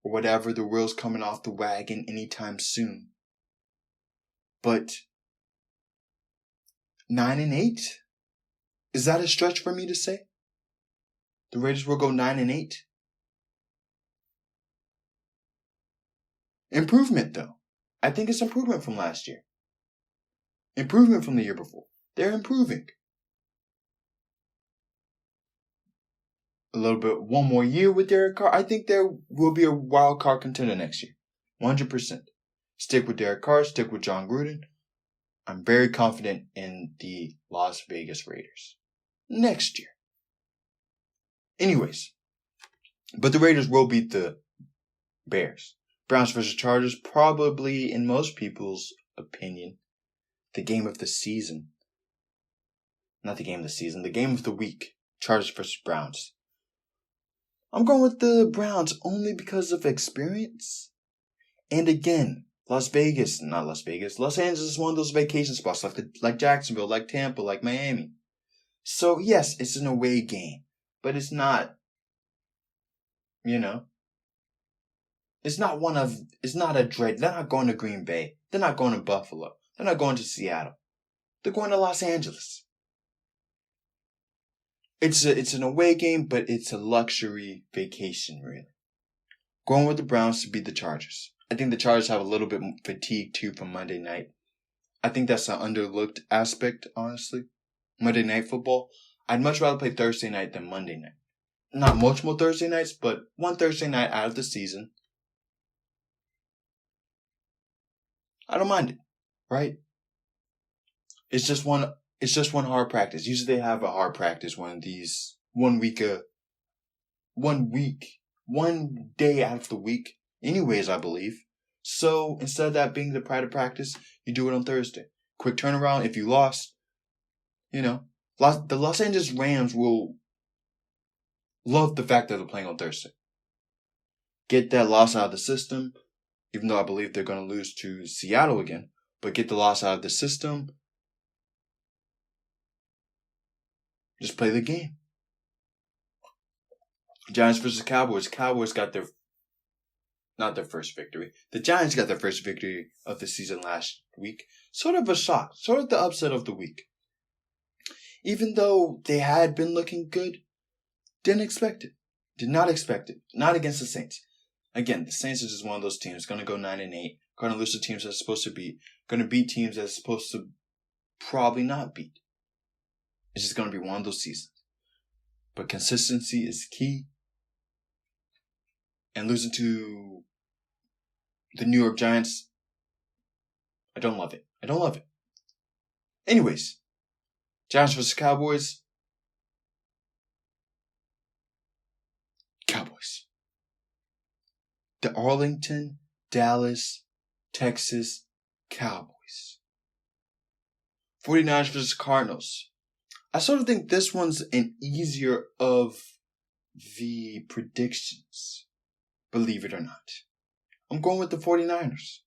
or whatever, the wheels coming off the wagon anytime soon. But 9-8? Is that a stretch for me to say? The Raiders will go 9-8? Improvement, though. I think it's improvement from last year. Improvement from the year before. They're improving. A little bit, one more year with Derek Carr. I think there will be a wild card contender next year. 100%. Stick with Derek Carr. Stick with John Gruden. I'm very confident in the Las Vegas Raiders next year. Anyways. But the Raiders will beat the Bears. Browns versus Chargers, probably in most people's opinion, the game of the season. Not the game of the season, the game of the week. Chargers versus Browns. I'm going with the Browns only because of experience. And again, Los Angeles is one of those vacation spots like Jacksonville, like Tampa, like Miami. So yes, it's an away game, but it's not, it's not a dread. They're not going to Green Bay. They're not going to Buffalo. They're not going to Seattle. They're going to Los Angeles. It's an away game, but it's a luxury vacation, really. Going with the Browns to beat the Chargers. I think the Chargers have a little bit fatigue, too, from Monday night. I think that's an underlooked aspect, honestly. Monday Night Football. I'd much rather play Thursday night than Monday night. Not much more Thursday nights, but one Thursday night out of the season. I don't mind it, right? It's just one hard practice. Usually they have a hard practice one day out of the week. Anyways, I believe. So instead of that being the pride of practice, you do it on Thursday. Quick turnaround. If you lost, the Los Angeles Rams will love the fact that they're playing on Thursday. Get that loss out of the system, even though I believe they're going to lose to Seattle again. But get the loss out of the system. Just play the game. Giants versus Cowboys. Cowboys got not their first victory. The Giants got their first victory of the season last week. Sort of a shock. Sort of the upset of the week. Even though they had been looking good, didn't expect it. Did not expect it. Not against the Saints. Again, the Saints is just one of those teams. Going to go 9-8. Going to lose to teams that's supposed to beat. Going to beat teams that's supposed to probably not beat. It's just going to be one of those seasons. But consistency is key. And losing to the New York Giants, I don't love it. Anyways, Giants versus Cowboys. Cowboys. The Arlington, Dallas, Texas Cowboys. 49ers versus Cardinals. I sort of think this one's an easier of the predictions. Believe it or not. I'm going with the 49ers.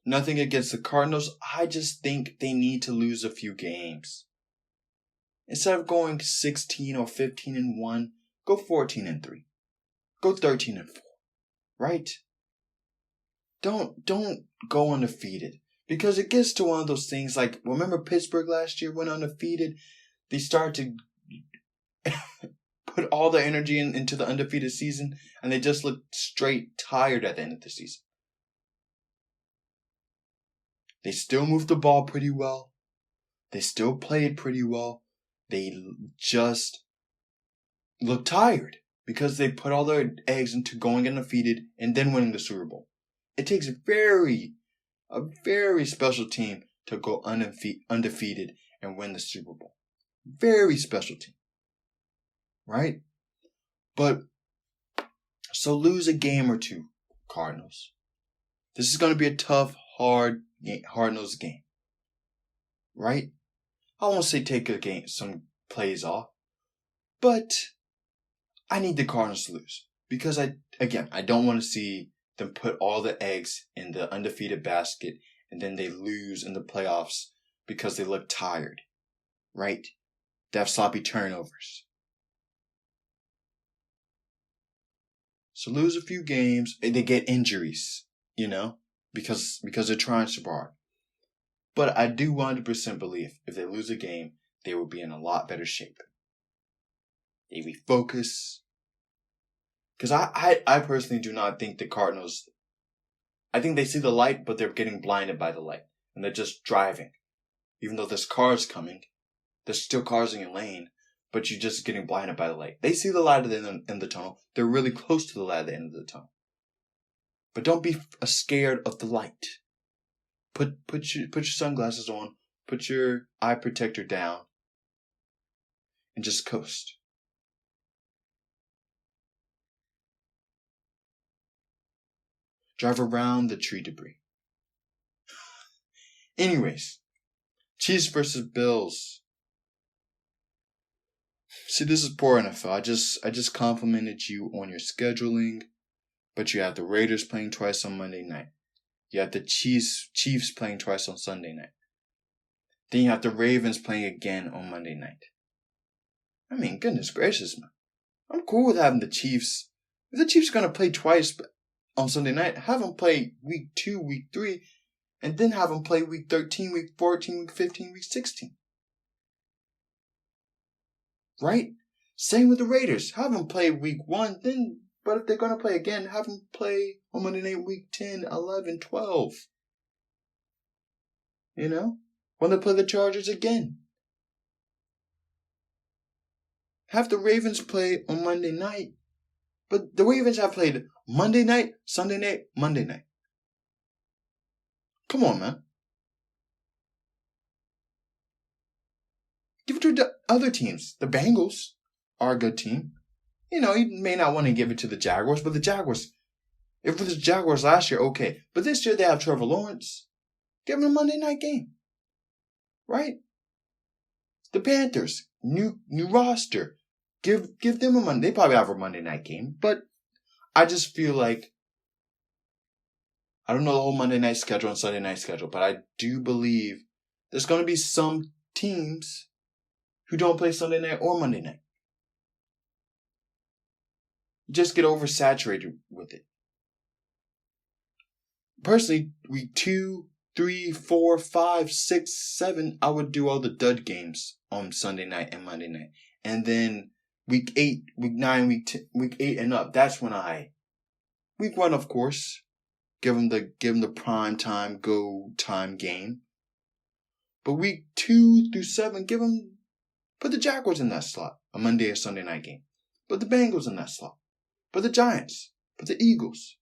Nothing against the Cardinals. I just think they need to lose a few games. Instead of going 16 or 15-1, go 14-3. Go 13-4. Right? Don't go undefeated. Because it gets to one of those things like, remember Pittsburgh last year went undefeated? They started to put all their energy into the undefeated season, and they just looked straight tired at the end of the season. They still moved the ball pretty well. They still played pretty well. They just looked tired because they put all their eggs into going undefeated and then winning the Super Bowl. It takes a very special team to go undefeated and win the Super Bowl. Very special team. Right? But, lose a game or two, Cardinals. This is going to be a tough, hard-nosed game. Right? I won't say take some plays off. But, I need the Cardinals to lose. Because, I don't want to see them put all the eggs in the undefeated basket and then they lose in the playoffs because they look tired. Right? They have sloppy turnovers. So lose a few games, they get injuries, because they're trying so hard. But I do 100% believe if they lose a game, they will be in a lot better shape. They refocus. Because I personally do not think the Cardinals, I think they see the light, but they're getting blinded by the light. And they're just driving. Even though there's cars coming, there's still cars in your lane, but you're just getting blinded by the light. They see the light at the end of the tunnel. They're really close to the light at the end of the tunnel. But don't be scared of the light. Put your sunglasses on. Put your eye protector down. And just coast. Drive around the tree debris. Anyways, Chiefs versus Bills. See, this is poor NFL. I just complimented you on your scheduling, but you have the Raiders playing twice on Monday night. You have the Chiefs playing twice on Sunday night. Then you have the Ravens playing again on Monday night. I mean, goodness gracious, man. I'm cool with having the Chiefs. If the Chiefs are going to play twice on Sunday night, have them play week 2, week 3, and then have them play week 13, week 14, week 15, week 16. Right? Same with the Raiders. Have them play week 1, then, but if they're going to play again, have them play on Monday night week 10, 11, 12. You know? When they play the Chargers again. Have the Ravens play on Monday night. But the Ravens have played Monday night, Sunday night, Monday night. Come on, man. Give it to the other teams. The Bengals are a good team. You know, you may not want to give it to the Jaguars, but the Jaguars, if it was the Jaguars last year, okay. But this year they have Trevor Lawrence. Give them a Monday night game. Right? The Panthers, new roster. Give them a Monday. They probably have a Monday night game, but I just feel like I don't know the whole Monday night schedule and Sunday night schedule, but I do believe there's going to be some teams who don't play Sunday night or Monday night. Just get oversaturated with it. Personally, week 2, 3, 4, 5, 6, 7, I would do all the dud games on Sunday night and Monday night. And then week 8, week 9, week 8 and up, that's when week 1, of course, give them the prime time, go time game. But week 2 through 7, put the Jaguars in that slot, a Monday or Sunday night game. Put the Bengals in that slot. Put the Giants. Put the Eagles.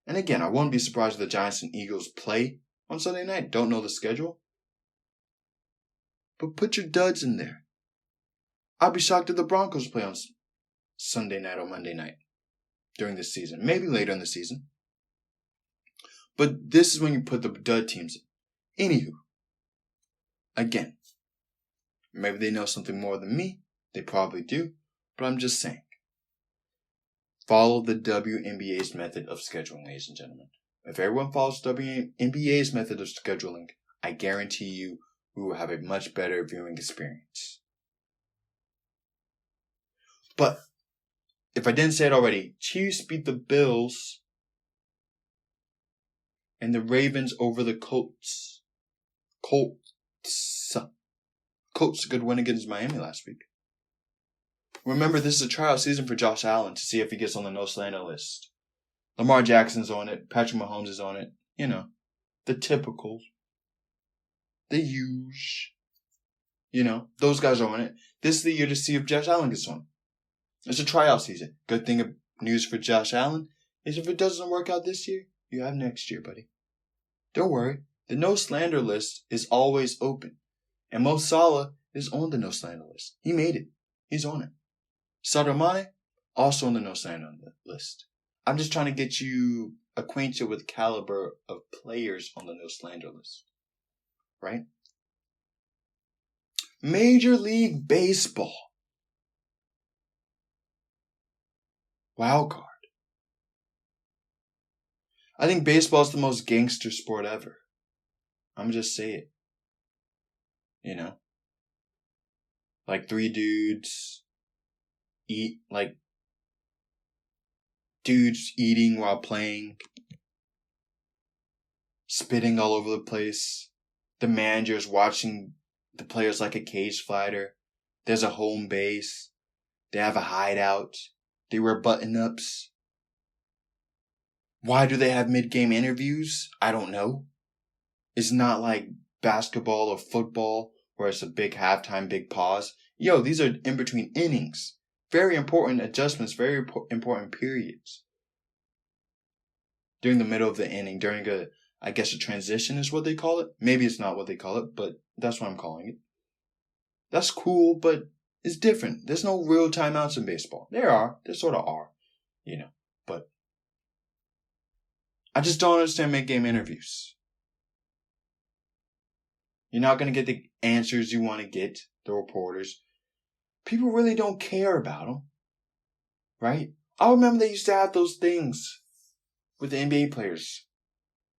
And again, I won't be surprised if the Giants and Eagles play on Sunday night. Don't know the schedule. But put your duds in there. I'd be shocked if the Broncos play on Sunday night or Monday night during this season. Maybe later in the season. But this is when you put the dud teams in. Anywho. Again. Maybe they know something more than me. They probably do. But I'm just saying. Follow the WNBA's method of scheduling, ladies and gentlemen. If everyone follows WNBA's method of scheduling, I guarantee you we will have a much better viewing experience. But, if I didn't say it already, Chiefs beat the Bills and the Ravens over the Colts. Colts, a good win against Miami last week. Remember, this is a trial season for Josh Allen to see if he gets on the no slander list. Lamar Jackson's on it. Patrick Mahomes is on it. You know, the typical. The huge. You know, those guys are on it. This is the year to see if Josh Allen gets on. It's a tryout season. Good thing of news for Josh Allen is if it doesn't work out this year, you have next year, buddy. Don't worry. The no slander list is always open. And Mo Salah is on the no slander list. He made it. He's on it. Sadio Mane, also on the no slander list. I'm just trying to get you acquainted with the caliber of players on the no slander list. Right? Major League Baseball. Wild card. I think baseball is the most gangster sport ever. I'm just saying it. You know? Like 3 dudes dudes eating while playing, spitting all over the place. The manager's watching the players like a cage fighter. There's a home base. They have a hideout. They wear button-ups. Why do they have mid-game interviews? I don't know. It's not like basketball or football where it's a big halftime, big pause. Yo, these are in between innings. Very important adjustments, very important periods. During the middle of the inning, during a transition is what they call it. Maybe it's not what they call it, but that's what I'm calling it. That's cool, but it's different. There's no real timeouts in baseball. There sort of are, you know, but I just don't understand mid-game interviews. You're not going to get the answers you want to get, the reporters. People really don't care about them. Right? I remember they used to have those things with the NBA players.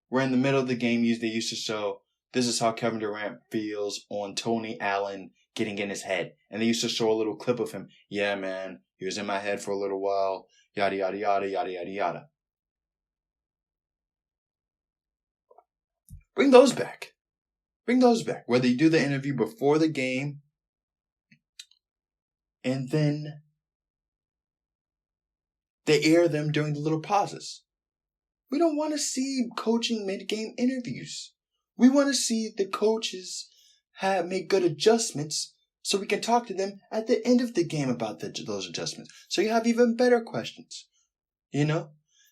Where in the middle of the game, they used to show, this is how Kevin Durant feels on Tony Allen getting in his head. And they used to show a little clip of him. Yeah, man, he was in my head for a little while. Yada, yada, yada, yada, yada, yada. Bring those back. Bring those back. Whether you do the interview before the game, and then they air them during the little pauses. We don't want to see coaching mid-game interviews. We want to see the coaches make good adjustments so we can talk to them at the end of the game about those adjustments. So you have even better questions. You know?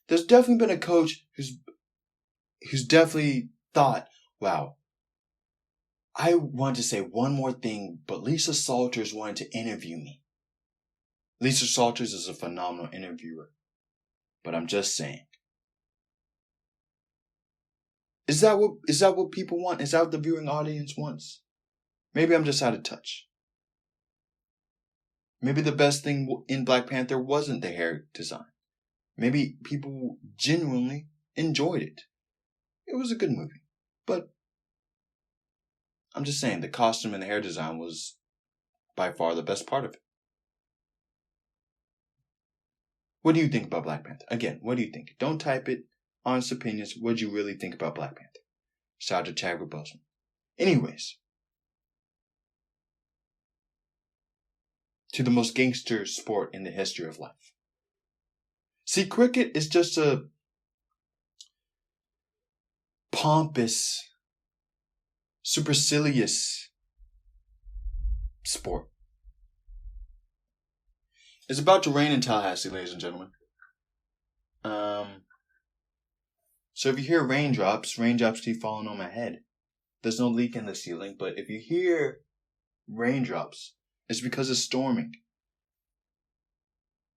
There's definitely been a coach who's definitely thought, wow, I want to say one more thing, but Lisa Salters wanted to interview me. Lisa Salters is a phenomenal interviewer. But I'm just saying. Is that what people want? Is that what the viewing audience wants? Maybe I'm just out of touch. Maybe the best thing in Black Panther wasn't the hair design. Maybe people genuinely enjoyed it. It was a good movie. But I'm just saying the costume and the hair design was by far the best part of it. What do you think about Black Panther? Again, what do you think? Don't type it. Honest opinions. What do you really think about Black Panther? Shout out to Chadwick Boseman. Anyways. To the most gangster sport in the history of life. See, cricket is just a pompous, supercilious sport. It's about to rain in Tallahassee, ladies and gentlemen. So if you hear raindrops keep falling on my head. There's no leak in the ceiling, but if you hear raindrops, it's because it's storming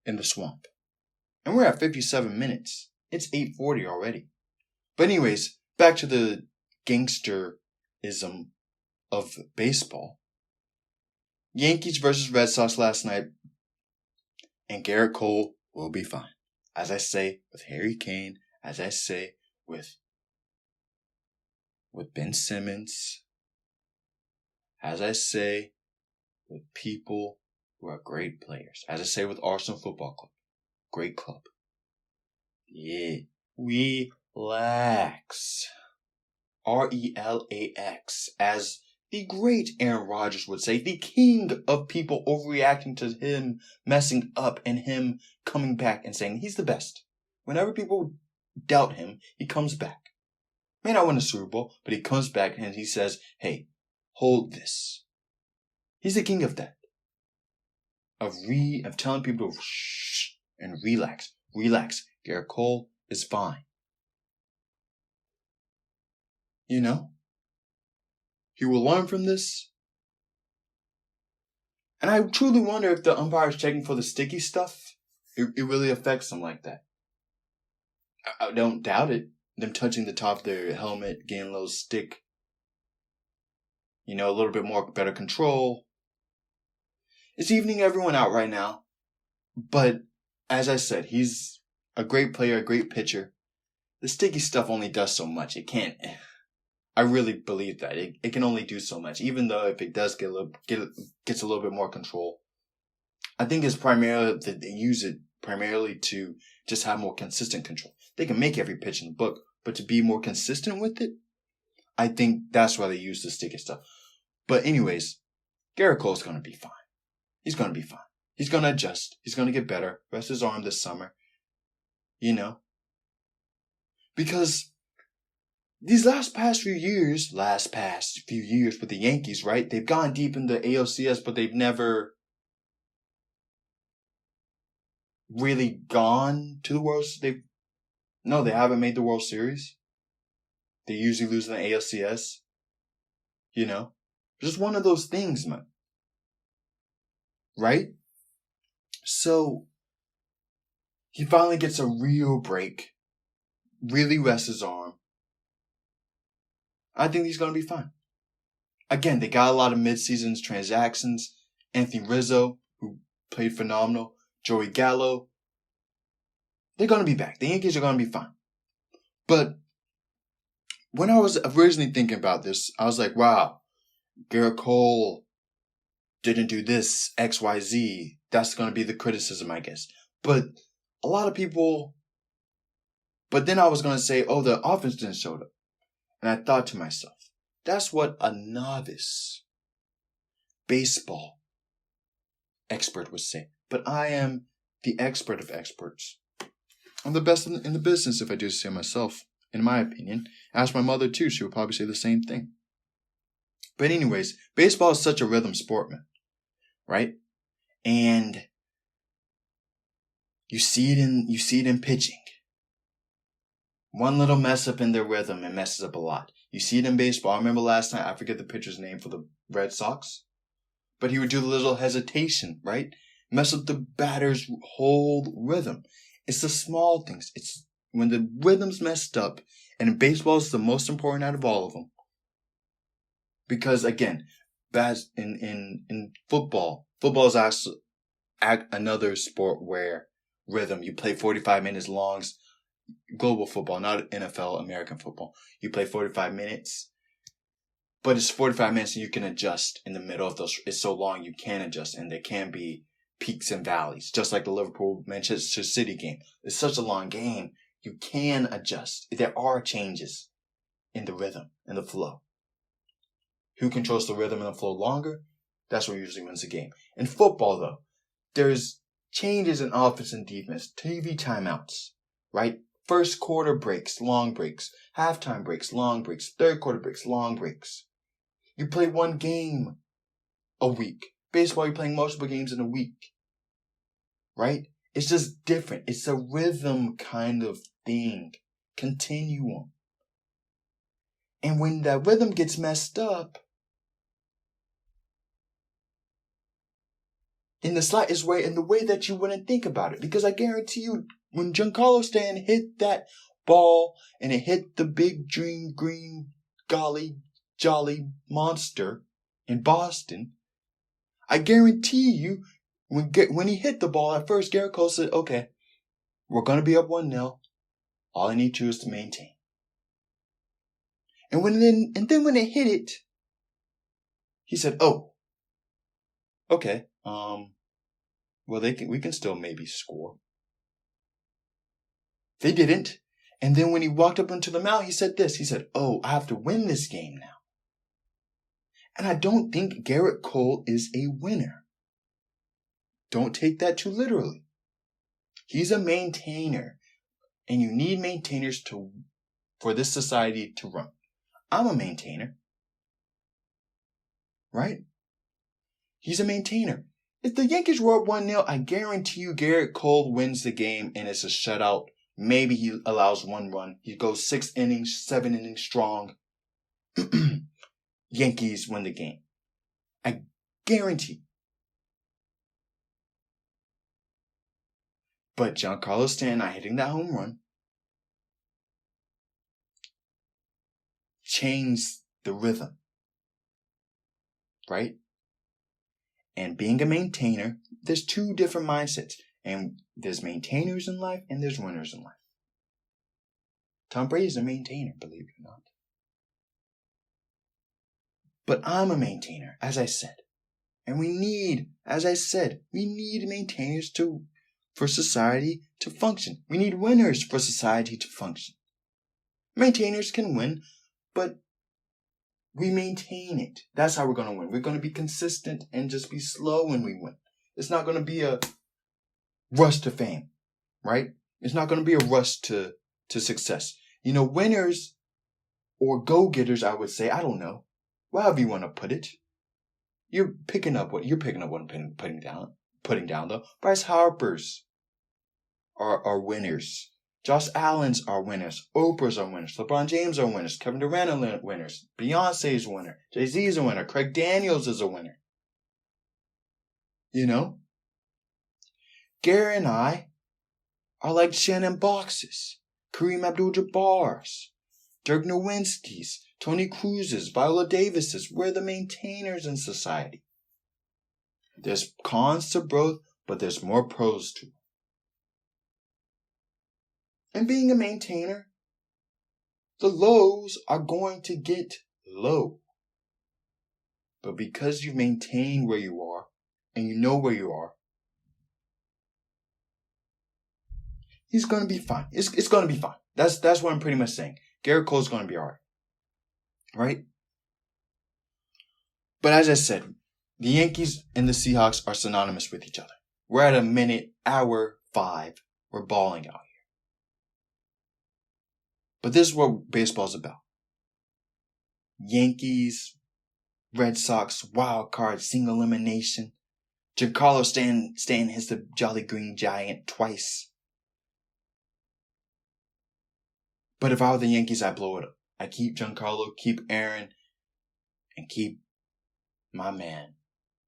in the swamp. And we're at 57 minutes. It's 8:40 already. But anyways, back to the gangsterism of baseball. Yankees versus Red Sox last night. And Garrett Cole will be fine. As I say with Harry Kane, as I say with Ben Simmons, as I say with people who are great players, as I say with Arsenal Football Club, great club. Yeah, relax. RELAX, as the great Aaron Rodgers would say, the king of people overreacting to him messing up and him coming back and saying he's the best. Whenever people doubt him, he comes back. May not win a Super Bowl, but he comes back and he says, hey, hold this. He's the king of that. Of telling people to shh and relax. Relax. Garrett Cole is fine. You know? He will learn from this. And I truly wonder if the umpire's checking for the sticky stuff. It really affects them like that. I don't doubt it. Them touching the top of their helmet, getting a little stick. You know, a little bit more better control. It's evening everyone out right now. But, as I said, he's a great player, a great pitcher. The sticky stuff only does so much. It can't... I really believe that. It can only do so much. Even though if it does gets a little bit more control. I think it's primarily that they use it primarily to just have more consistent control. They can make every pitch in the book, but to be more consistent with it, I think that's why they use the sticky stuff. But anyways, Garrett Cole's going to be fine. He's going to be fine. He's going to adjust. He's going to get better. Rest his arm this summer. You know? Because these last past few years with the Yankees, right? They've gone deep in the ALCS, but they've never really gone to the World Series. They haven't made the World Series. They usually lose in the ALCS. You know? Just one of those things, man. Right? So, he finally gets a real break. Really rests his arm. I think he's going to be fine. Again, they got a lot of mid-season transactions. Anthony Rizzo, who played phenomenal. Joey Gallo. They're going to be back. The Yankees are going to be fine. But when I was originally thinking about this, I was like, wow, Garrett Cole didn't do this, X, Y, Z. That's going to be the criticism, I guess. But a lot of people... But then I was going to say, oh, the offense didn't show up. And I thought to myself, that's what a novice baseball expert would say. But I am the expert of experts. I'm the best in the business, if I do say myself, in my opinion. Ask my mother, too. She would probably say the same thing. But anyways, baseball is such a rhythm sport, man. Right? And you see it in pitching. One little mess up in their rhythm and messes up a lot. You see it in baseball. I remember last night, I forget the pitcher's name for the Red Sox. But he would do the little hesitation, right? Mess up the batter's whole rhythm. It's the small things. It's when the rhythm's messed up. And baseball is the most important out of all of them. Because again, in football is actually another sport where rhythm, you play 45 minutes long. Global football, not NFL, American football. You play 45 minutes, but it's 45 minutes and you can adjust in the middle of those. It's so long you can adjust, and there can be peaks and valleys, just like the Liverpool-Manchester City game. It's such a long game, you can adjust. There are changes in the rhythm and the flow. Who controls the rhythm and the flow longer? That's what usually wins the game. In football, though, there's changes in offense and defense, TV timeouts, right? First quarter breaks, long breaks. Halftime breaks, long breaks. Third quarter breaks, long breaks. You play one game a week. Baseball, you're playing multiple games in a week. Right? It's just different. It's a rhythm kind of thing. Continuum. And when that rhythm gets messed up, in the slightest way, in the way that you wouldn't think about it. Because I guarantee you, when Giancarlo Stanton hit that ball and it hit the big dream green golly jolly monster in Boston, I guarantee you, when he hit the ball at first, Garrett Cole said, okay, we're going to be up 1-0. All I need to do is to maintain. And then when they hit it, he said, oh, okay, well, we can still maybe score. They didn't. And then when he walked up into the mound, he said this. He said, oh, I have to win this game now. And I don't think Garrett Cole is a winner. Don't take that too literally. He's a maintainer. And you need maintainers for this society to run. I'm a maintainer. Right? He's a maintainer. If the Yankees were up 1-0, I guarantee you Garrett Cole wins the game and it's a shutout. Maybe he allows one run. He goes 6 innings, 7 innings strong. Yankees win the game. I guarantee. But Giancarlo Stanton not hitting that home run changed the rhythm. Right? And being a maintainer, there's two different mindsets. And there's maintainers in life and there's winners in life. Tom Brady's a maintainer, believe it or not. But I'm a maintainer, as I said. And we need, as I said, we need maintainers for society to function. We need winners for society to function. Maintainers can win, but we maintain it. That's how we're going to win. We're going to be consistent and just be slow when we win. It's not going to be a rush to fame, right? It's not going to be a rush to success. You know, winners or go-getters, I would say, I don't know, however you want to put it. You're picking up what I'm putting down though. Bryce Harper's are winners. Josh Allen's are winners. Oprah's are winners. LeBron James are winners. Kevin Durant are winners. Beyonce's a winner. Jay-Z's a winner. Craig Daniels is a winner. You know? Gary and I are like Shannon Boxes, Kareem Abdul-Jabbar's, Dirk Nowitzki's, Tony Cruz's, Viola Davis's. We're the maintainers in society. There's cons to both, but there's more pros to it. And being a maintainer, the lows are going to get low. But because you maintain where you are, and you know where you are, he's going to be fine. It's going to be fine. That's what I'm pretty much saying. Garrett Cole's going to be alright. Right? But as I said, the Yankees and the Seahawks are synonymous with each other. We're at a minute, hour 5. We're balling out here. But this is what baseball's about. Yankees, Red Sox, wild card, single elimination. Giancarlo Stanton hits the Jolly Green Giant twice. But if I were the Yankees, I'd blow it up. I keep Giancarlo, keep Aaron, and keep my man,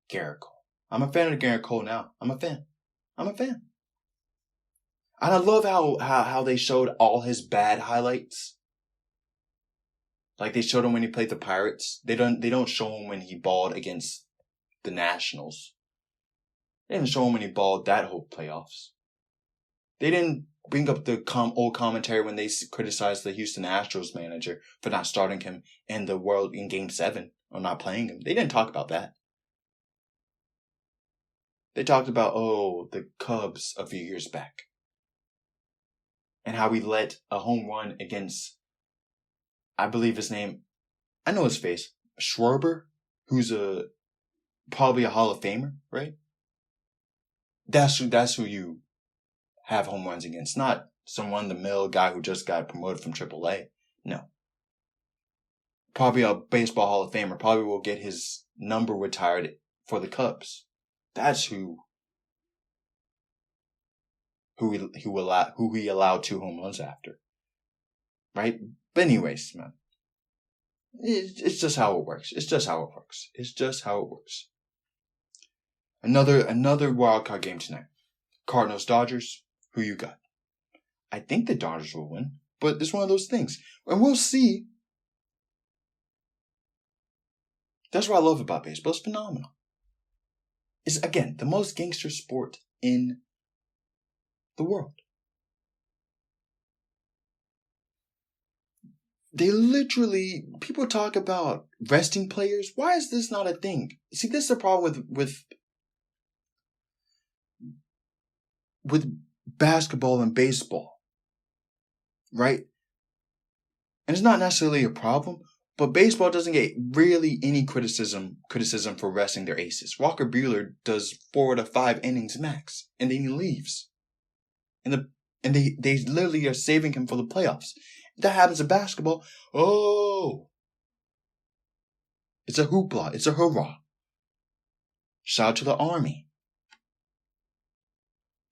Garrett Cole. I'm a fan of Garrett Cole now. I'm a fan. And I love how they showed all his bad highlights. Like they showed him when he played the Pirates. They don't show him when he balled against the Nationals. They didn't show him when he balled that whole playoffs. They didn't bring up the old commentary when they criticized the Houston Astros manager for not starting him in Game 7 or not playing him. They didn't talk about that. They talked about, the Cubs a few years back. And how he let a home run against, I believe his name, I know his face, Schwarber, who's probably a Hall of Famer, right? That's who you have home runs against, not some run-of-the-mill guy who just got promoted from AAA. No. Probably a baseball Hall of Famer. Probably will get his number retired for the Cubs. That's who he allowed 2 home runs after. Right? But anyways, man. It's just how it works. Another wild card game tonight. Cardinals, Dodgers. Who you got? I think the Dodgers will win, but it's one of those things. And we'll see. That's what I love about baseball. It's phenomenal. It's, again, the most gangster sport in the world. People talk about resting players. Why is this not a thing? See, this is the problem with basketball and baseball, right? And it's not necessarily a problem, but baseball doesn't get really any criticism for resting their aces. Walker Buehler does 4 to 5 innings max, and then he leaves. And they literally are saving him for the playoffs. That happens in basketball. It's a hoopla. It's a hurrah. Shout out to the Army.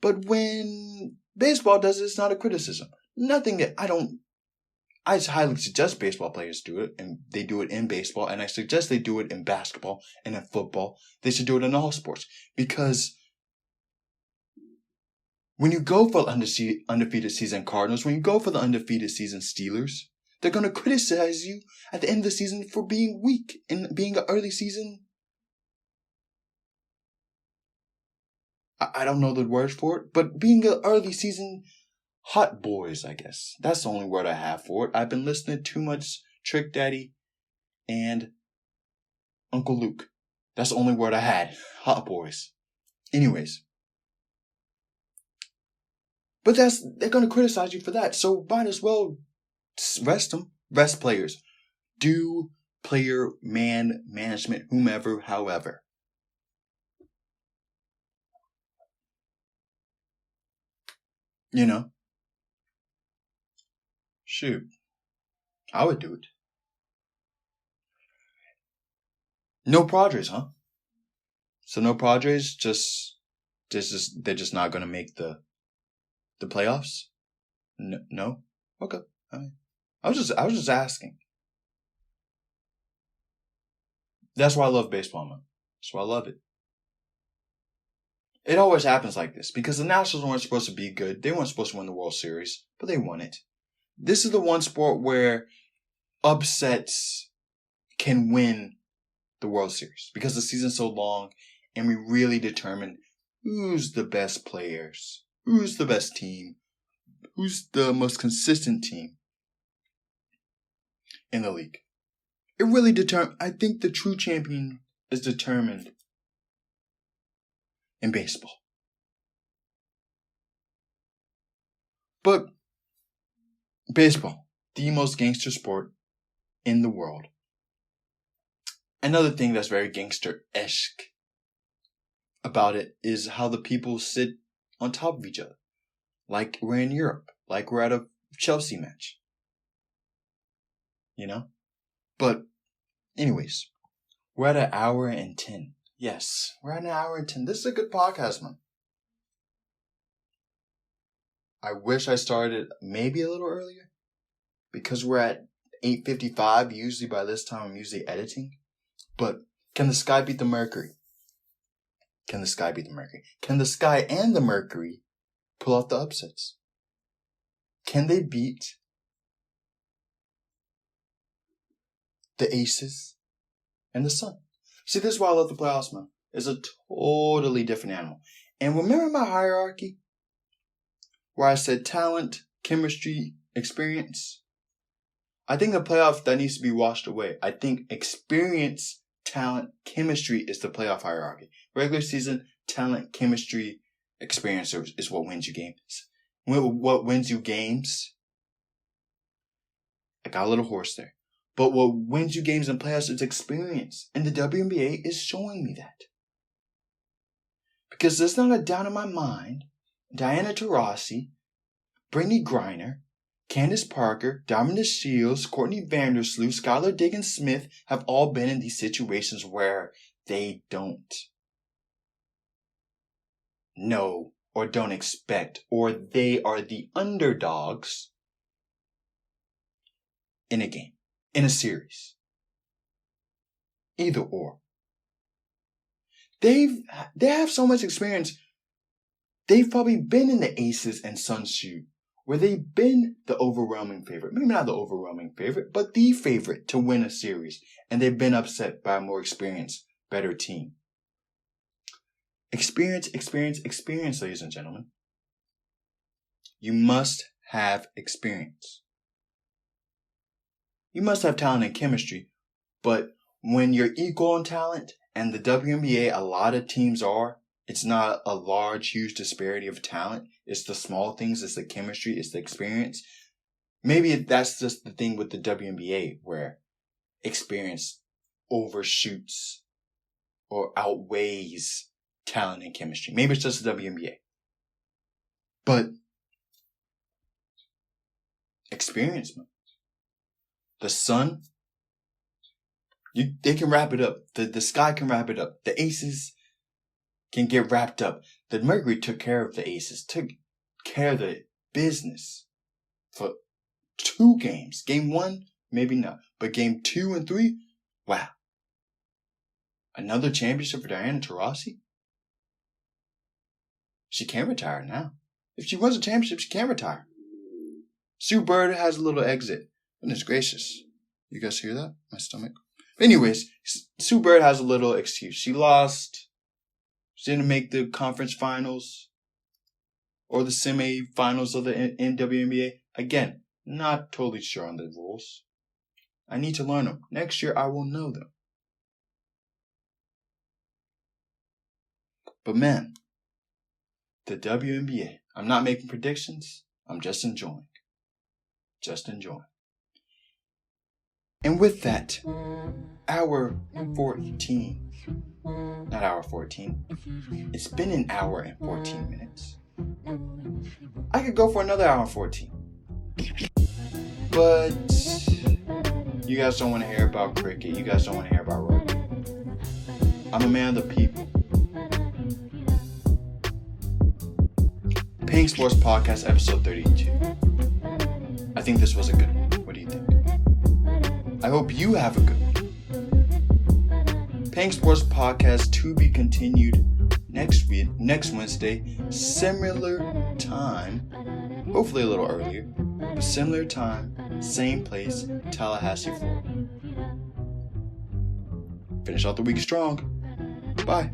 But when baseball does it, it's not a criticism. Nothing that I highly suggest baseball players do it, and they do it in baseball, and I suggest they do it in basketball and in football. They should do it in all sports. Because when you go for undefeated season Cardinals, when you go for the undefeated season Steelers, they're going to criticize you at the end of the season for being weak and being an early season. I don't know the word for it, but being an early season hot boys, I guess. That's the only word I have for it. I've been listening too much Trick Daddy and Uncle Luke. That's the only word I had. Hot boys. Anyways. But they're going to criticize you for that. So might as well rest them. Rest players. Do player, management, whomever, however. You know? Shoot. I would do it. No Padres, huh? So no Padres, they're just not going to make the playoffs? No? Okay. I was just asking. That's why I love baseball, man. That's why I love it. It always happens like this because the Nationals weren't supposed to be good. They weren't supposed to win the World Series, but they won it. This is the one sport where upsets can win the World Series because the season's so long and we really determine who's the best players, who's the best team, who's the most consistent team in the league. It really I think the true champion is determined in baseball. But baseball, the most gangster sport in the world. Another thing that's very gangster-esque about it is how the people sit on top of each other. Like we're in Europe. Like we're at a Chelsea match. You know? But anyways, we're at 1 hour and 10. Yes, we're at 1 hour and 10. This is a good podcast, man. I wish I started maybe a little earlier. Because we're at 8:55. Usually by this time I'm usually editing. But can the sky beat the Mercury? Can the sky beat the Mercury? Can the sky and the Mercury pull off the upsets? Can they beat the Aces and the Sun? See, this is why I love the playoffs, man. It's a totally different animal. And remember my hierarchy? Where I said talent, chemistry, experience? I think the playoff, that needs to be washed away. I think experience, talent, chemistry is the playoff hierarchy. Regular season, talent, chemistry, experience is what wins you games. What wins you games? I got a little hoarse there. But what wins you games in playoffs is experience. And the WNBA is showing me that. Because there's not a doubt in my mind, Diana Taurasi, Brittany Griner, Candace Parker, Dominic Shields, Courtney Vandersloot, Skylar Diggins-Smith have all been in these situations where they don't know or don't expect, or they are the underdogs in a game, in a series. Either or. They have so much experience. They've probably been in the Aces and Suns shoe, where they've been the overwhelming favorite. Maybe not the overwhelming favorite, but the favorite to win a series. And they've been upset by a more experienced, better team. Experience, ladies and gentlemen. You must have experience. You must have talent and chemistry, but when you're equal in talent, and the WNBA, a lot of teams are, it's not a large, huge disparity of talent. It's the small things, it's the chemistry, it's the experience. Maybe that's just the thing with the WNBA, where experience overshoots or outweighs talent and chemistry. Maybe it's just the WNBA. But experience, man. The Sun, they can wrap it up. The Sky can wrap it up. The Aces can get wrapped up. The Mercury took care of the Aces, took care of the business for 2 games. Game 1, maybe not. But game 2 and 3, wow. Another championship for Diana Taurasi? She can retire now. If she wins a championship, she can retire. Sue Bird has a little exit. Goodness gracious. You guys hear that? My stomach. But anyways, Sue Bird has a little excuse. She lost. She didn't make the conference finals or the semi-finals of the WNBA. Again, not totally sure on the rules. I need to learn them. Next year, I will know them. But man, the WNBA, I'm not making predictions. I'm just enjoying. Just enjoying. And with that, hour 14. Not hour 14. It's been an hour and 14 minutes. I could go for another hour and 14. But you guys don't want to hear about cricket. You guys don't want to hear about rugby. I'm a man of the people. Peng Sports Podcast, episode 32. I think this was a good one. What do you think? I hope you have a good one. Peng Sports Podcast to be continued next Wednesday, similar time, hopefully a little earlier, but similar time, same place, Tallahassee, Florida. Finish out the week strong. Bye.